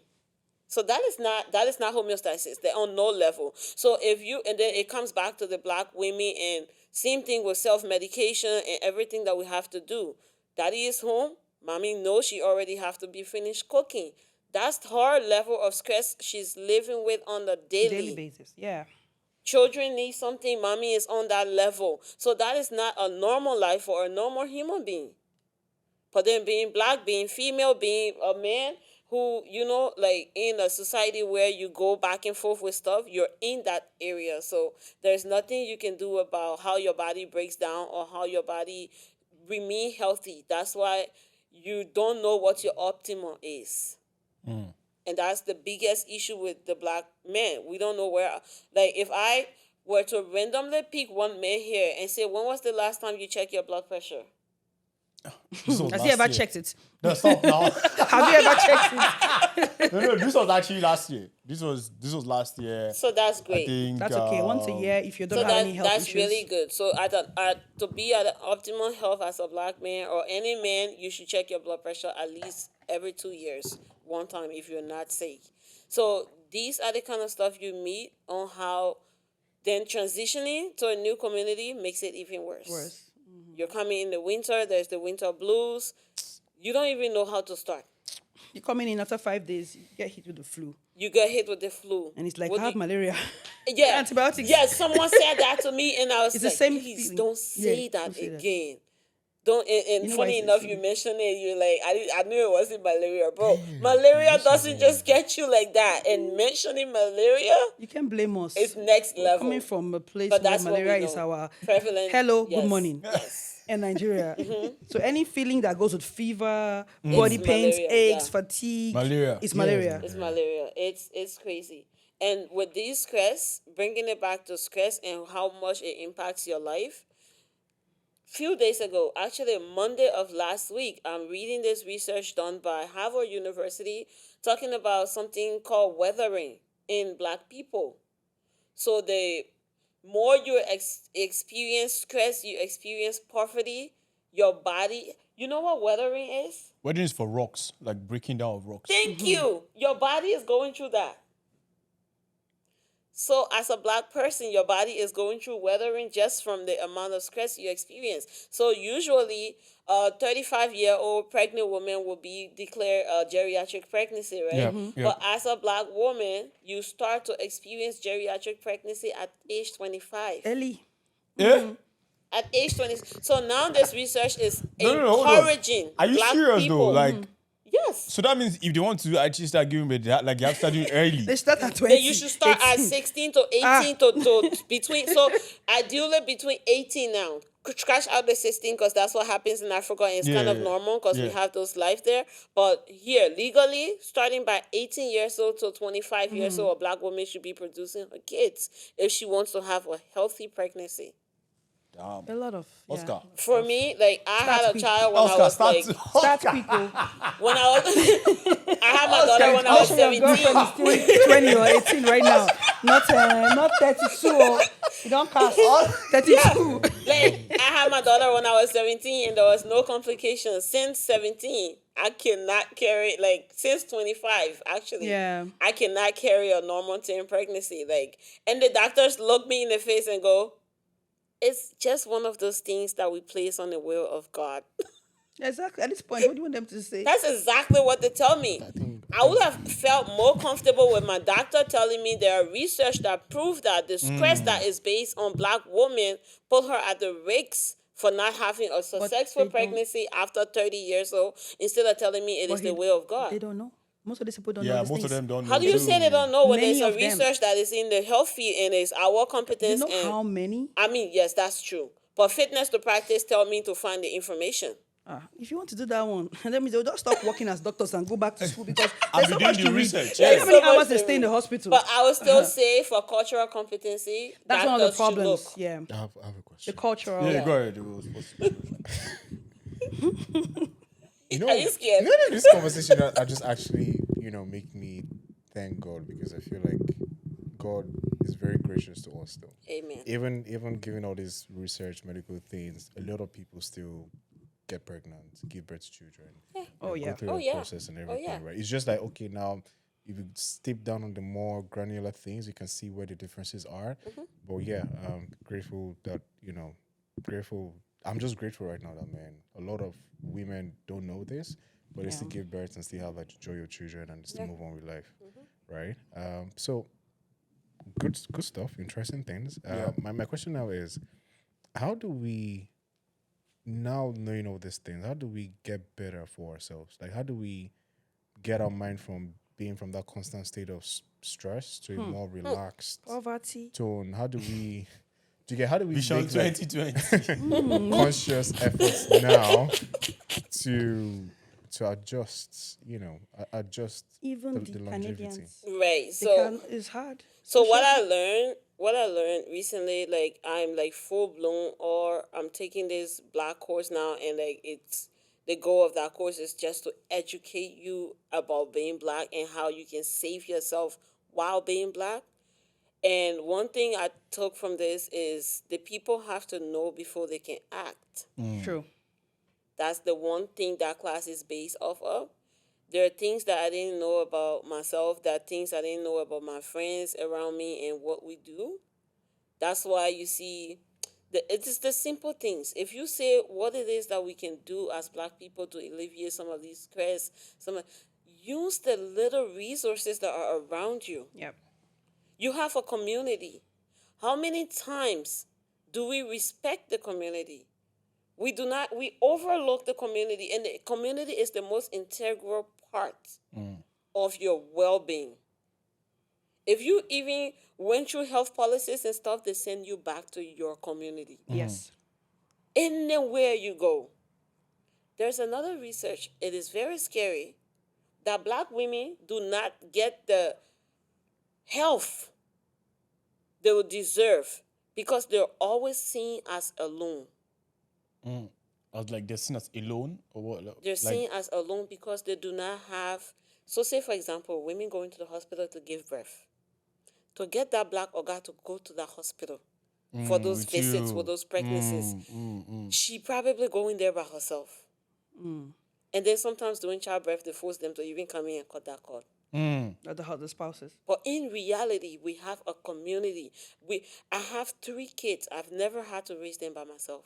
So that is not homeostasis. They're on no level. So and then it comes back to the black women and same thing with self-medication and everything that we have to do. Daddy is home. Mommy knows she already have to be finished cooking. That's her level of stress she's living with on the Daily basis. Yeah. Children need something. Mommy is on that level. So that is not a normal life for a normal human being. But then being black, being female, being a man who, like in a society where you go back and forth with stuff, you're in that area. So there's nothing you can do about how your body breaks down or how your body remain healthy. That's why you don't know what your optimal is. And that's the biggest issue with the black man. We don't know where, like if I were to randomly pick one man here and say, when was the last time you checked your blood pressure? This was Has he last ever year. checked it? No, stop now. Have you ever checked it? No, this was actually last year. This was last year. So that's I great. think That's okay. Once a year, if you don't So have any health that's issues. really good. So to be at optimal health as a black man or any man, you should check your blood pressure at least every 2 years, one time if you're not sick. So these are the kind of stuff you meet on how then transitioning to a new community makes it even worse. You're coming in the winter, there's the winter blues. You don't even know how to start. You're coming in after 5 days, you get hit with the flu. You get hit with the flu. And it's like, What I have do you- malaria. Yeah. Antibiotics. Yeah, someone said that to me and I was It's the like, same please feeling. don't say Yeah, that don't say that. again. Don't and You know why funny it's enough, the you same? mentioned it, you're like, I knew it wasn't malaria, bro. Malaria doesn't just get you like that. And mentioning malaria You can't blame us. is next We're level. coming from a place But where that's what we malaria is know. our Prevalent. hello, Yes. good morning. Yes. In Nigeria. So any feeling that goes with fever, body pains, malaria, aches, yeah. fatigue, Malaria. it's Yeah, malaria. It's malaria. It's crazy. And with these stress, bringing it back to stress and how much it impacts your life. Few days ago, actually Monday of last week, I'm reading this research done by Harvard University talking about something called weathering in black people. So the more you experience stress, you experience poverty, your body. You know what weathering is? Wedding is for rocks, like breaking down of rocks. Thank you. Your body is going through that. So as a black person, your body is going through weathering just from the amount of stress you experience. So usually a 35-year-old pregnant woman will be declared a geriatric pregnancy, right? Yeah, yeah. But as a black woman, you start to experience geriatric pregnancy at age 25. Ellie. Yeah? At age 20. So now this research is No, hold on. encouraging Are you black serious people. though? Like, Yes. so that means if they want to actually start giving birth, like you have to start doing early. They start at 20. Then you should start at 18. 16 to 18 to between. So ideally between 18 now. Scratch out the 16 because that's what happens in Africa and it's kind of normal because we yeah. have those life there. But here, legally, starting by 18 years old to 25 years old, a black woman should be producing her kids if she wants to have a healthy pregnancy. A lot of. Yeah. Oscar. For me, like I had a quick. child when I Oscar, was start like, Start people. when I was, I had my daughter when I was Also, your 17. girlfriend is still 20 or 18 right now. Not 32. Oh. You don't cast. 32. Like I had my daughter when I was 17 and there was no complications. Since 17, I cannot carry, like since 25 actually. Yeah. I cannot carry a normal teen pregnancy. Like, and the doctors look me in the face and go, it's just one of those things that we place on the will of God. Exactly. At this point, what do you want them to say? That's exactly what they tell me. I would have felt more comfortable with my doctor telling me there are research that prove that the stress that is based on black women put her at the risks for not having a successful they don't- pregnancy after 30 years old, instead of telling me it is the will of God. They don't know. Most of these people don't know Yeah, these most of things. them don't know. How do you too. say they don't know when Many there's a of them. research that is in the health field and it's our You competence? know And how many? I mean, yes, that's true. But fitness to practice tell me to find the information. If you want to do that one, that means they'll just stop working as doctors and go back to school because I'll there's be so much doing to the read. research, You know yes. how many So much hours they to stay in the read. hospital? But I would still say for cultural competency, That's one of the doctors should problems. look. Yeah. I have a The question. cultural. Yeah, go ahead. It was You know, Are you scared? You know, this conversation are just actually, make me thank God because I feel like God is very gracious to us still. Amen. Even given all these research, medical things, a lot of people still get pregnant, give birth to children. Oh, Go yeah. through Oh, the yeah. process and everything, yeah. right? It's just like, okay, now if you step down on the more granular things, you can see where the differences are. But yeah, grateful that, grateful. I'm just grateful right now that, man, a lot of women don't know this, but they still give birth and still have like enjoy your children and still move on with life, right? So good stuff, interesting things. My question now is, how do we now knowing all these things, how do we get better for ourselves? Like, how do we get our mind from being from that constant state of stress to a more relaxed Poverty. tone? How do we how do we Vision make like 2020. conscious efforts now to adjust, adjust Even the the longevity? Canadians. Right. So It's hard. So what I learned recently, like I'm like full blown, or I'm taking this black course now, and like it's the goal of that course is just to educate you about being black and how you can save yourself while being black. And one thing I took from this is the people have to know before they can act. True. That's the one thing that class is based off of. There are things that I didn't know about myself, there are things I didn't know about my friends around me and what we do. That's why you see, it is the simple things. If you say what it is that we can do as black people to alleviate some of these stress, use the little resources that are around you. Yep. You have a community. How many times do we respect the community? We do not, we overlook the community, and the community is the most integral part of your well-being. If you even went through health policies and stuff, they send you back to your community. Yes. Anywhere you go. There's another research, it is very scary, that black women do not get the health they would deserve because they're always seen as alone. I was like, they're seen as alone or what? They're seen as alone because they do not have. So, say for example, women going to the hospital to give birth. To get that black organ to go to that hospital for those visits, for those pregnancies, she probably going there by herself. And then sometimes during childbirth, they force them to even come in and cut that cord. Not the spouses. But in reality, we have a community. I have 3 kids. I've never had to raise them by myself.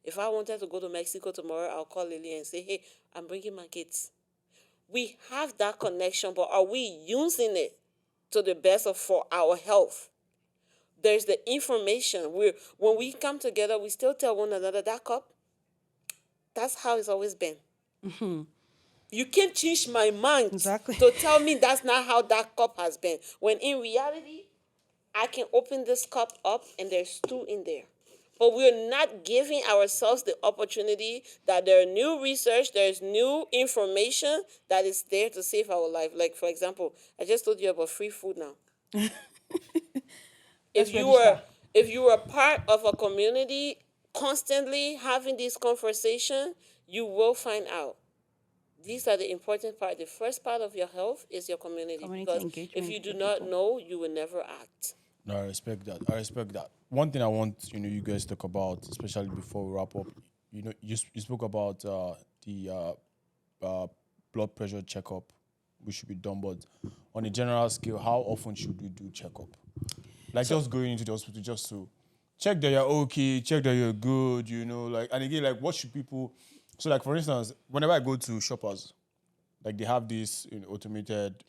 If I wanted to go to Mexico tomorrow, I'll call Lily and say, hey, I'm bringing my kids. We have that connection, but are we using it to the best for our health? There's the information. When we come together, we still tell one another, that cup, that's how it's always been. You can't change my mind to tell me that's not how that cup has been. When in reality, I can open this cup up and there's 2 in there. But we're not giving ourselves the opportunity that there are new research, there's new information that is there to save our life. Like, for example, I just told you about free food now. If you were part of a community constantly having this conversation, you will find out. These are the important part. The first part of your health is your community. Because if you do not know, you will never act. No, I respect that. One thing I want you guys to talk about, especially before we wrap up, you spoke about the blood pressure checkup, which should be done, but on a general scale, how often should we do checkup? Like just going into the hospital just to check that you're okay, check that you're good, and again, like what should people? So, like for instance, whenever I go to Shoppers, like they have this automated,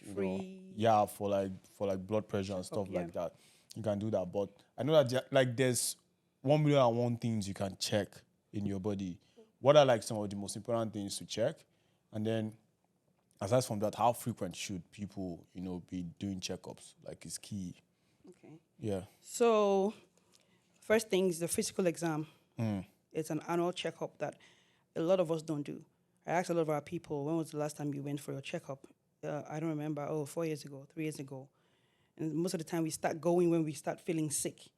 for blood pressure and stuff like that. You can do that, but I know that there's 1,000,001 things you can check in your body. What are like some of the most important things to check? And then, aside from that, how frequent should people, be doing checkups? Like, it's key. Okay. Yeah. So, first thing is the physical exam. It's an annual checkup that a lot of us don't do. I asked a lot of our people, when was the last time you went for your checkup? I don't remember. 4 years ago, 3 years ago. And most of the time we start going when we start feeling sick.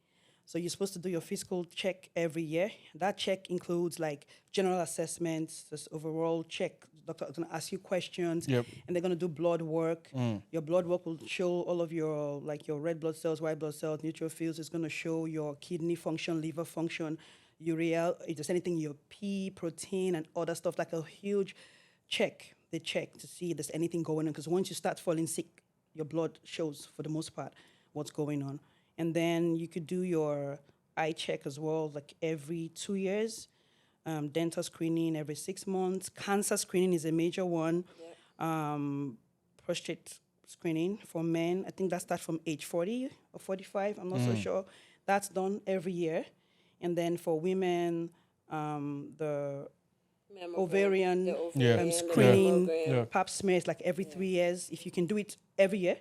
So you're supposed to do your physical check every year. That check includes like general assessments, this overall check. The doctor is going to ask you questions, and they're going to do blood work. Your blood work will show all of your red blood cells, white blood cells, neutrophils. It's going to show your kidney function, liver function, urea, if there's anything in your pee, protein, and other stuff, like a huge check. They check to see if there's anything going on, because once you start falling sick, your blood shows, for the most part, what's going on. And then you could do your eye check as well, like every 2 years. Dental screening every 6 months. Cancer screening is a major one. Prostate screening for men, I think that starts from age 40 or 45, I'm not so sure. That's done every year. And then for women, the Mammogram, ovarian the ovarian, the screening, mammogram. Yeah. pap smears like every 3 years. If you can do it every year,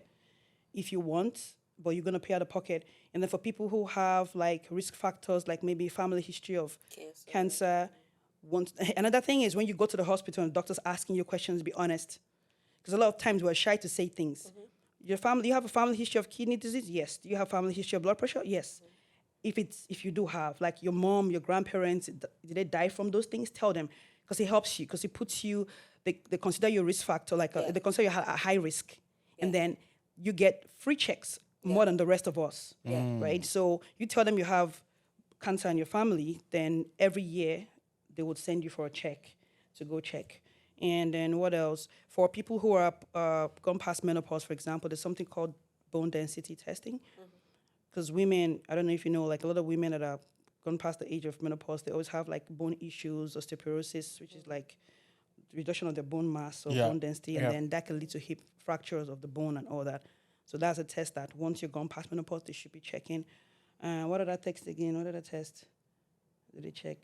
if you want, but you're gonna pay out of pocket. And then for people who have like risk factors, like maybe family history of cancer, another thing is when you go to the hospital and the doctor's asking you questions, be honest, because a lot of times we're shy to say things. Your family, you have a family history of kidney disease? Yes. Do you have family history of blood pressure? Yes. If you do have, like your mom, your grandparents, did they die from those things? Tell them, because it helps you, because it puts you, they consider you a risk factor, like they consider you a high risk, and then you get free checks more than the rest of us, right? So you tell them you have cancer in your family, then every year they would send you for a check to go check. And then what else? For people who are gone past menopause, for example, there's something called bone density testing. Because women, I don't know if you know, like a lot of women that are gone past the age of menopause, they always have like bone issues, osteoporosis, which is like reduction of their bone mass or bone density, and then that can lead to hip fractures of the bone and all that. So that's a test that once you're gone past menopause, they should be checking. What other tests again? What other test do they check?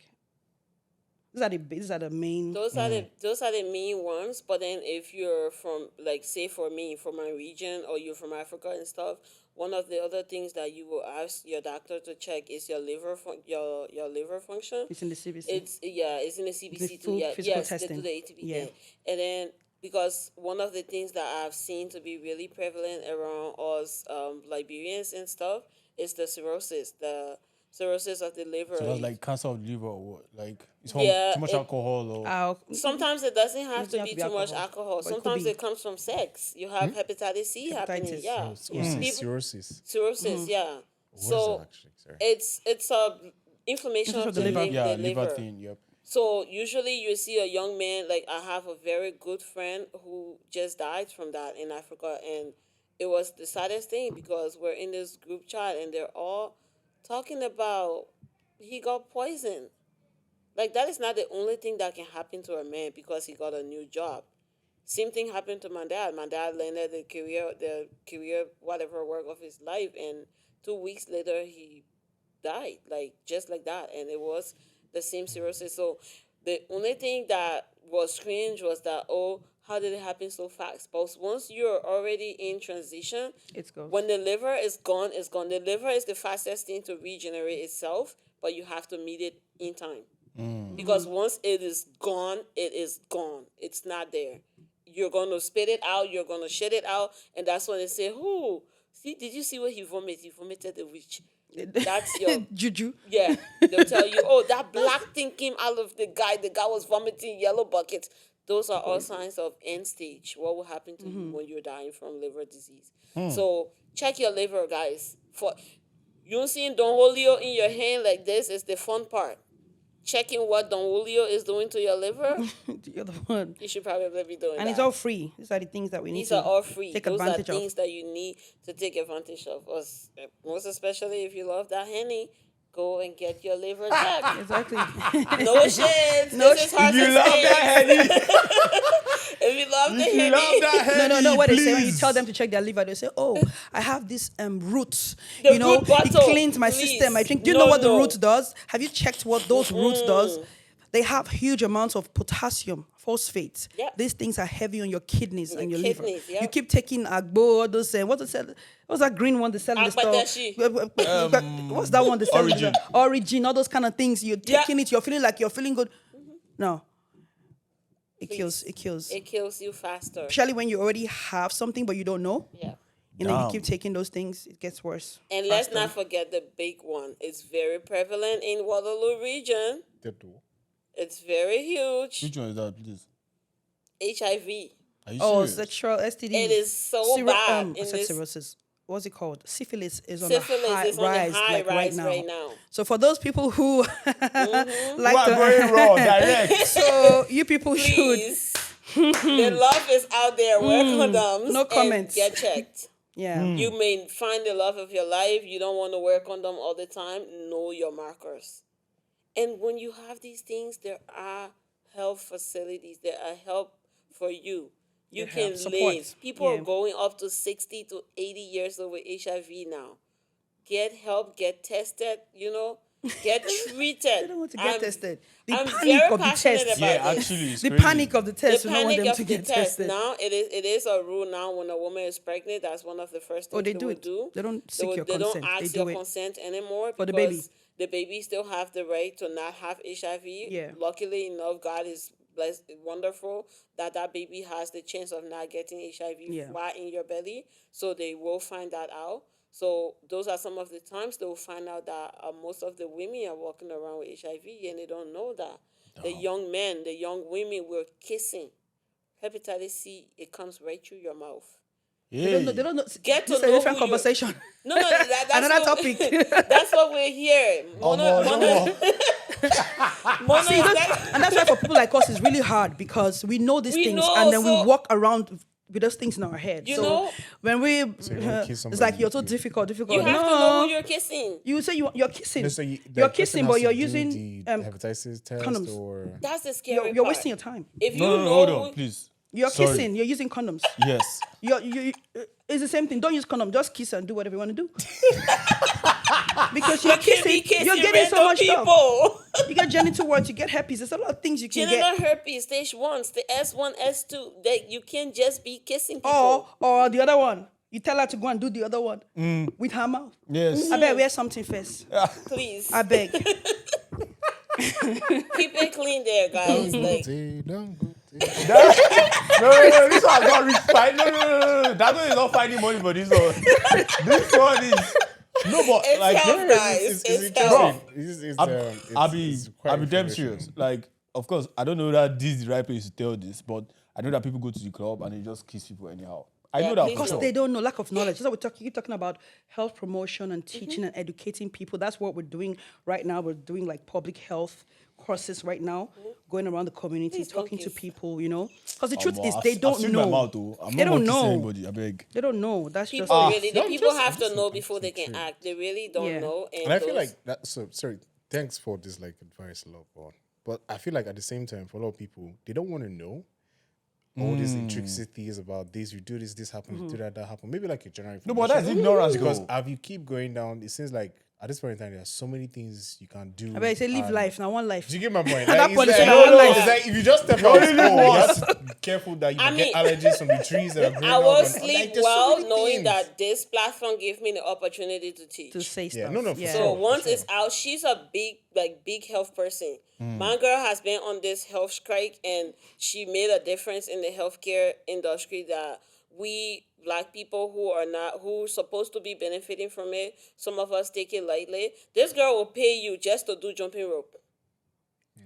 These are the main. Those are the main ones. But then if you're from, like, say for me, from my region, or you're from Africa and stuff, one of the other things that you will ask your doctor to check is your liver your liver function. It's in the CBC. It's in the CBC too. full Yeah, physical yes, testing. they do the ATP Yeah. there. And then because one of the things that I've seen to be really prevalent around us Liberians and stuff is the cirrhosis of the liver. So that's like cancer of the liver or what? Like it's too much it- alcohol or Sometimes it doesn't have to have be to be too much alcohol, alcohol. but it could Sometimes be. it comes from sex. You have hepatitis C happening. Hepatitis. Yeah. Cirrhosis. Cirrhosis, yeah. What is So that actually? Sorry. it's a inflammation of the liver. yeah, the liver liver. thing. Yep. So usually you see a young man, like I have a very good friend who just died from that in Africa, and it was the saddest thing because we're in this group chat and they're all talking about he got poisoned. Like that is not the only thing that can happen to a man because he got a new job. Same thing happened to my dad. My dad landed the career whatever work of his life, and 2 weeks later he died, like just like that, and it was the same cirrhosis. So the only thing that was strange was that, oh, how did it happen so fast? But once you're already in transition, It's gone. when the liver is gone, it's gone. The liver is the fastest thing to regenerate itself, but you have to meet it in time. Because once it is gone, it is gone. It's not there. You're going to spit it out, you're going to shit it out, and that's when they say, oh, see, did you see what he vomited? He vomited a witch. That's your juju. yeah. They'll tell you, oh, that black thing came out of the guy. The guy was vomiting yellow buckets. Those are all signs of end stage. What will happen to you when you're dying from liver disease? So check your liver, guys. For you seeing Don Julio in your hand like this is the fun part. Checking what Don Julio is doing to your liver, The other one. you should probably be doing And that. it's all free. These are the things that we need These to are all free. take Those are advantage things of. that you need to take advantage of. Us, most especially if you love that Henny, go and get your liver checked. Exactly. No shit. No This is shit. Hearts You and love Spades. that Henny. If you love the If you Henny, love that Henny, No. What they say when you please. tell them to check their liver, they say, "Oh, I have this roots. The You know, root it bottle, cleans my please. system. I drink. Do you No, know what the no. roots does? Have you checked what those roots does? They have huge amounts of potassium, phosphate. Yeah. These things are heavy on your kidneys and your liver. kidneys, yeah. You keep taking agbo, all those what's that green one they sell in the store? Agbadeshi. What's that one they sell in the Origin. store? Origin, all those kind of things. You're Yeah. taking it, you're feeling like you're feeling good. No. It kills. It kills. it kills you faster. Especially when you already have something but you don't know. Yeah. And then you Damn. keep taking those things, it gets worse. And let's not forget the big one. It's very prevalent in Waterloo region. It's very huge. Which one is that, please? HIV. Are you Oh, serious? sexual STDs. It is so bad I in said this. cirrhosis. What's it called? Syphilis is on Syphilis a high is on rise, the high like rise right now. So for those people who Mm-hmm. like What to, going wrong? Direct. so you people should Please. The love is out there. Wear condoms. No and comments. get checked. yeah. You may find the love of your life. You don't want to wear condom all the time. Know your markers. And when you have these things, there are health facilities. There are help for you. You There can help, support. live. People Yeah. are going up to 60 to 80 years old with HIV now. Get help. Get tested. You know, Get treated. They don't want to get tested. The I'm panic very of the passionate test. about Yeah, this. actually, it's The crazy. panic of the test. The We don't want panic them of to the get test. tested. Now it is a rule now when a woman is pregnant, that's one of the first things Oh, they they do will it. do. They don't seek your They consent. don't They ask do your it consent anymore for because the baby. the baby still have the right to not have HIV. Yeah. Luckily enough, God is blessed, wonderful that baby has the chance of not getting HIV Yeah. while in your belly. So they will find that out. So those are some of the times they will find out that most of the women are walking around with HIV and they don't know that. The young men, the young women were kissing. Hepatitis C, it comes right through your mouth. They don't know. They don't know. Get to This is a know different who you- conversation. No, that's Another what, topic. That's what we're here. Mono See, is that's, that- and that's why for people like us, it's really hard because we know these We things, know, and then so- we walk around with those things in our head. You so know? when we, So you wanna kiss it's somebody, like you're so you- difficult. you have to know who you're kissing. You say you're kissing. No, so you're that person kissing, has but to you're do using the hepatitis test condoms. or That's the scary you're part. wasting your time. If you No, know hold on, who- please. You're Sorry. kissing. You're using condoms. Yes. You it's the same thing. Don't use condom. Just kiss and do whatever you want to do. Because you're you can't be kissing. You're kissing getting so random much stuff. people. You get genital warts. You get herpes. There's a lot of things you can get. Genital herpes, stage 1, the S1, S2. That you can't just be kissing people. Or the other one. You tell her to go and do the other one with her mouth. Yes. I beg, wear something first. Please. I beg. Keep it clean there, guys. Like, No, this one got rich fight. No. That one is not finding money for this one. This one is no, but it's like, health, guys. It's health. I'll be damn serious. Like, of course, I don't know that this is the right place to tell this, but I know that people go to the club and they just kiss people anyhow. I know that please for Because sure. they don't know, lack of knowledge. That's what you're talking about health promotion and teaching and educating people. That's what we're doing right now. We're doing like public health courses right now, going around the community, Please don't talking to kiss. people, you know. Because the truth is, I've- they I've don't seen know. my mouth, though. I'm They not don't kissing know. anybody, I beg. They don't know. That's People just really, the no, people just- have to just know some before they can true. act. They really don't Yeah. know. And I feel those- like that. So sorry, thanks for this like advice, a lot, but I feel like at the same time, for a lot of people, they don't want to know all these intricacies about this. You do this happens. You do that happens. Maybe like a general. No, but that's ignorance, because though. as you keep going down, it seems like at this point in time, there are so many things you can do. I bet say live and- life. Now one life. Do you get my point? At that Like, point, it's it's like, like, no, like- it's like if you just step out, only live you once. have to be careful that you I don't get mean, allergies from the trees that are growing I up. will and- sleep like, there's so well many knowing things. that this platform gave me the opportunity to teach. To say Yeah, stuff. no, for yeah. So sure. once it's out, she's a big health person. My girl has been on this health strike and she made a difference in the healthcare industry that we Black people who supposed to be benefiting from it, some of us take it lightly. This girl will pay you just to do jumping rope.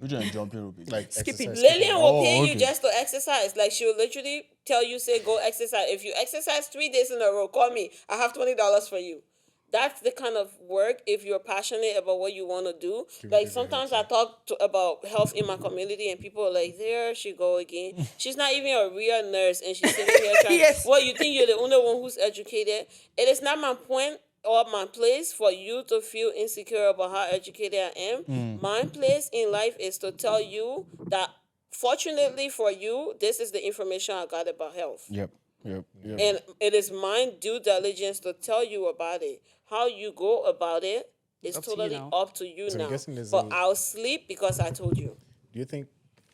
Which one jumping rope is? Like Skipping. exercise, Lillian will pay okay. you just to exercise. Like she will literally tell you, say, go exercise. If you exercise 3 days in a row, call me. I have $20 for you. That's the kind of work if you're passionate about what you want to do. Like sometimes I talk about health in my community and people are like, there she go again. She's not even a real nurse and she's sitting here trying, Yes. well, you think you're the only one who's educated. It is not my point or my place for you to feel insecure about how educated I am. My place in life is to tell you that fortunately for you, this is the information I got about health. Yep. And it is my due diligence to tell you about it. How you go about it is Up to you totally now. up to you So I'm now. guessing there's But a- I'll sleep because I told you. Do you think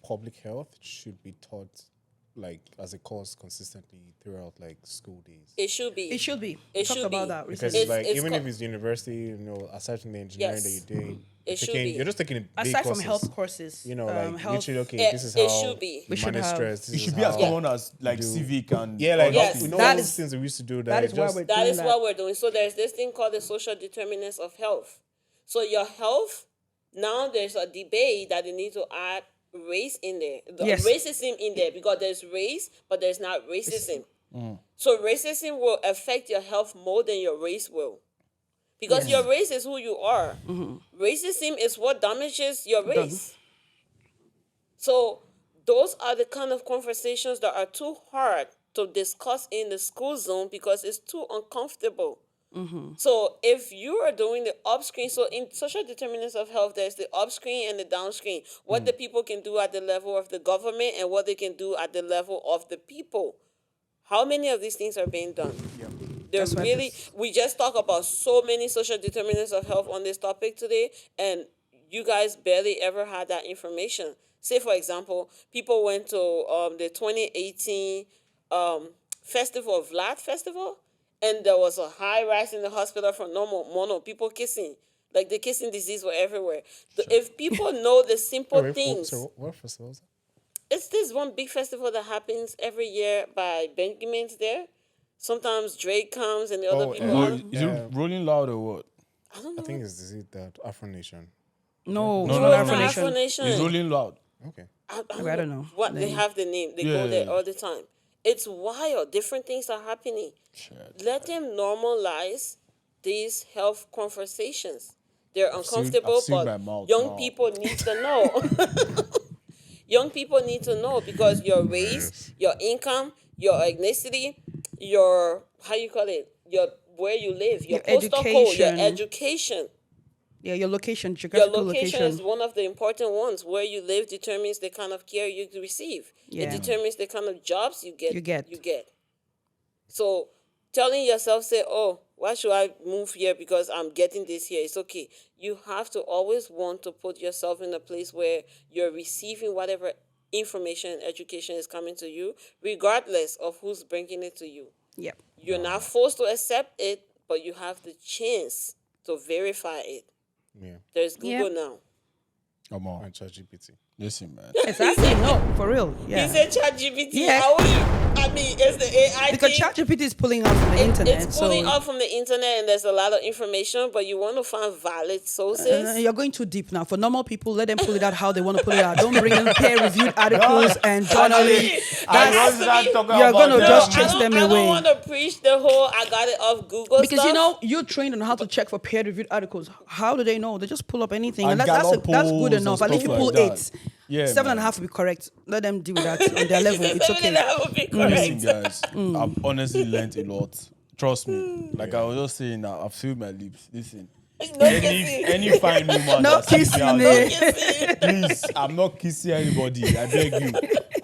public health should be taught like as a course consistently throughout like school days? It should be. It should be. We It talked should about be. that Because recently. it's like it's even co- if it's university, you know, aside from the engineering Yes. that you're doing, It should taking, be. you're just taking big Aside courses. from health courses, You know, like health, literally, okay, It- this is it how should be. you We should manage have- stress. This It should is be as how common as like do- civic and Yeah, like all Yes. that we thing. know That all is- these things we used to do. that is why just, we're That doing is what we're doing. So there's this thing called the social determinants of health. So your health, now there's a debate that they need to add race in there. Yes. Racism in there because there's race, but there's not racism. So racism will affect your health more than your race will. Because your race is who you are. Racism is what damages your race. So those are the kind of conversations that are too hard to discuss in the school zone because it's too uncomfortable. So if you are doing the upscreen, so in social determinants of health, there's the upscreen and the downscreen. What the people can do at the level of the government and what they can do at the level of the people. How many of these things are being done? They're That's why really, we just talk about so many social determinants of health on this topic today, and you guys barely ever had that information. Say, for example, people went to the 2018 festival, Vlad Festival, and there was a high rise in the hospital for mono, people kissing. Like the kissing disease were everywhere. If people know the simple things, So what festival is that? it's this one big festival that happens every year by Benjamin's there. Sometimes Drake comes and the other people. Is it Rolling Loud or what? I don't I know. think it's the Afro Nation. No, No, it's no, not no, Afro no. Nation. Afro Nation. It's Rolling Loud. Okay. I don't know. What they have the name. They go there Yeah. all the time. It's wild. Different things are happening. Shit. Let them normalize these health conversations. They're uncomfortable, I've seen my but mouth young now. people need to know. Young people need to know because your race, your income, your ethnicity, your how you call it, your where you live, your postal code, your education. education. Yeah, your location, Your geographical location location. is one of the important ones. Where you live determines the kind of care you receive. Yeah. It determines the kind of jobs you get. You get. So telling yourself, say, oh, why should I move here because I'm getting this here? It's okay. You have to always want to put yourself in a place where you're receiving whatever information and education is coming to you, regardless of who's bringing it to you. Yeah. You're not forced to accept it, but you have the chance to verify it. Yeah. There's Google Yep. now. Come on. And ChatGPT. Listen, man. Exactly. No, for real. Yeah. He said ChatGPT. Yeah. I mean, it's the AI Because thing. ChatGPT is pulling out from the internet. It's pulling so up from the internet, and there's a lot of information, but you want to find valid sources. you're going too deep now. For normal people, let them pull it out how they want to pull it out. Don't bring in peer-reviewed articles and journalists. You're gonna just chase them I away. don't want to preach the whole I got it off Google Because stuff. you're trained on how to check for peer-reviewed articles. How do they know? They just pull up anything, And and that's Gallup good polls and enough. At least you stuff pull like 8. that. Yeah, 7.5 will be correct. Let them deal with that on their level. It's Something okay. that would be correct. Listen, guys, I've honestly learned a lot. Trust me. Like I was just saying now, I've filled my lips. Listen. No kissing. Any fine woman No that sees me kissing, out eh? there, please, I'm not kissing anybody. I beg you.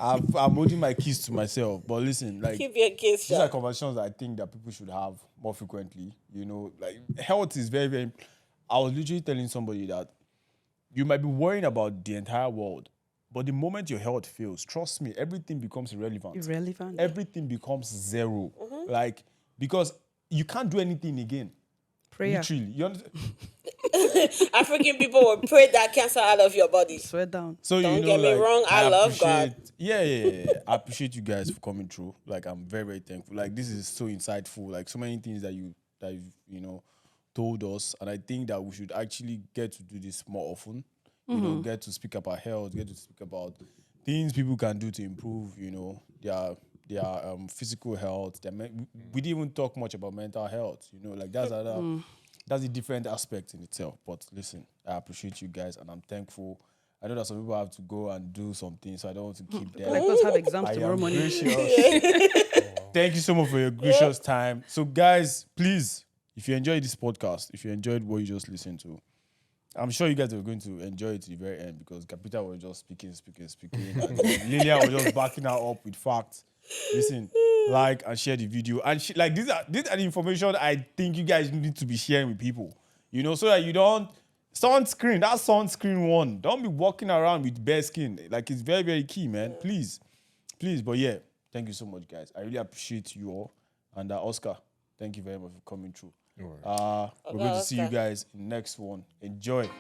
I'm holding my kiss to myself. But listen, like Keep your kiss these are shut. conversations that I think that people should have more frequently. You know, like health is very, very. I was literally telling somebody that you might be worrying about the entire world, but the moment your health fails, trust me, everything becomes irrelevant. Irrelevant. Everything becomes zero. Like, because you can't do anything again. Prayer. Literally. You understand? African people will pray that cancer out of your body. Swear down. So Don't you know, get me like, wrong, I love God. appreciate- Yeah. I appreciate you guys for coming through. Like, I'm very, very thankful. Like, this is so insightful. Like, so many things that you've told us, and I think that we should actually get to do this more often. You know, get to speak about health, get to speak about things people can do to improve. You know, their physical health. We didn't even talk much about mental health. You know, like that's a different aspect in itself. But listen, I appreciate you guys, and I'm thankful. I know that some people have to go and do something, so I don't want to keep them. Like us have exams I tomorrow am morning. gracious. Thank you so much for your gracious time. So, guys, please, if you enjoyed this podcast, if you enjoyed what you just listened to, I'm sure you guys are going to enjoy it to the very end because Capita was just speaking. And Lilia was just backing her up with facts. Listen, like and share the video. And these are the information I think you guys need to be sharing with people. You know, so that you don't sunscreen, that sunscreen one. Don't be walking around with bare skin. Like it's very, very key, man. Please. But yeah, thank you so much, guys. I really appreciate you all. And Oscar, thank you very much for coming through. We're going to see you guys in the next one. Enjoy.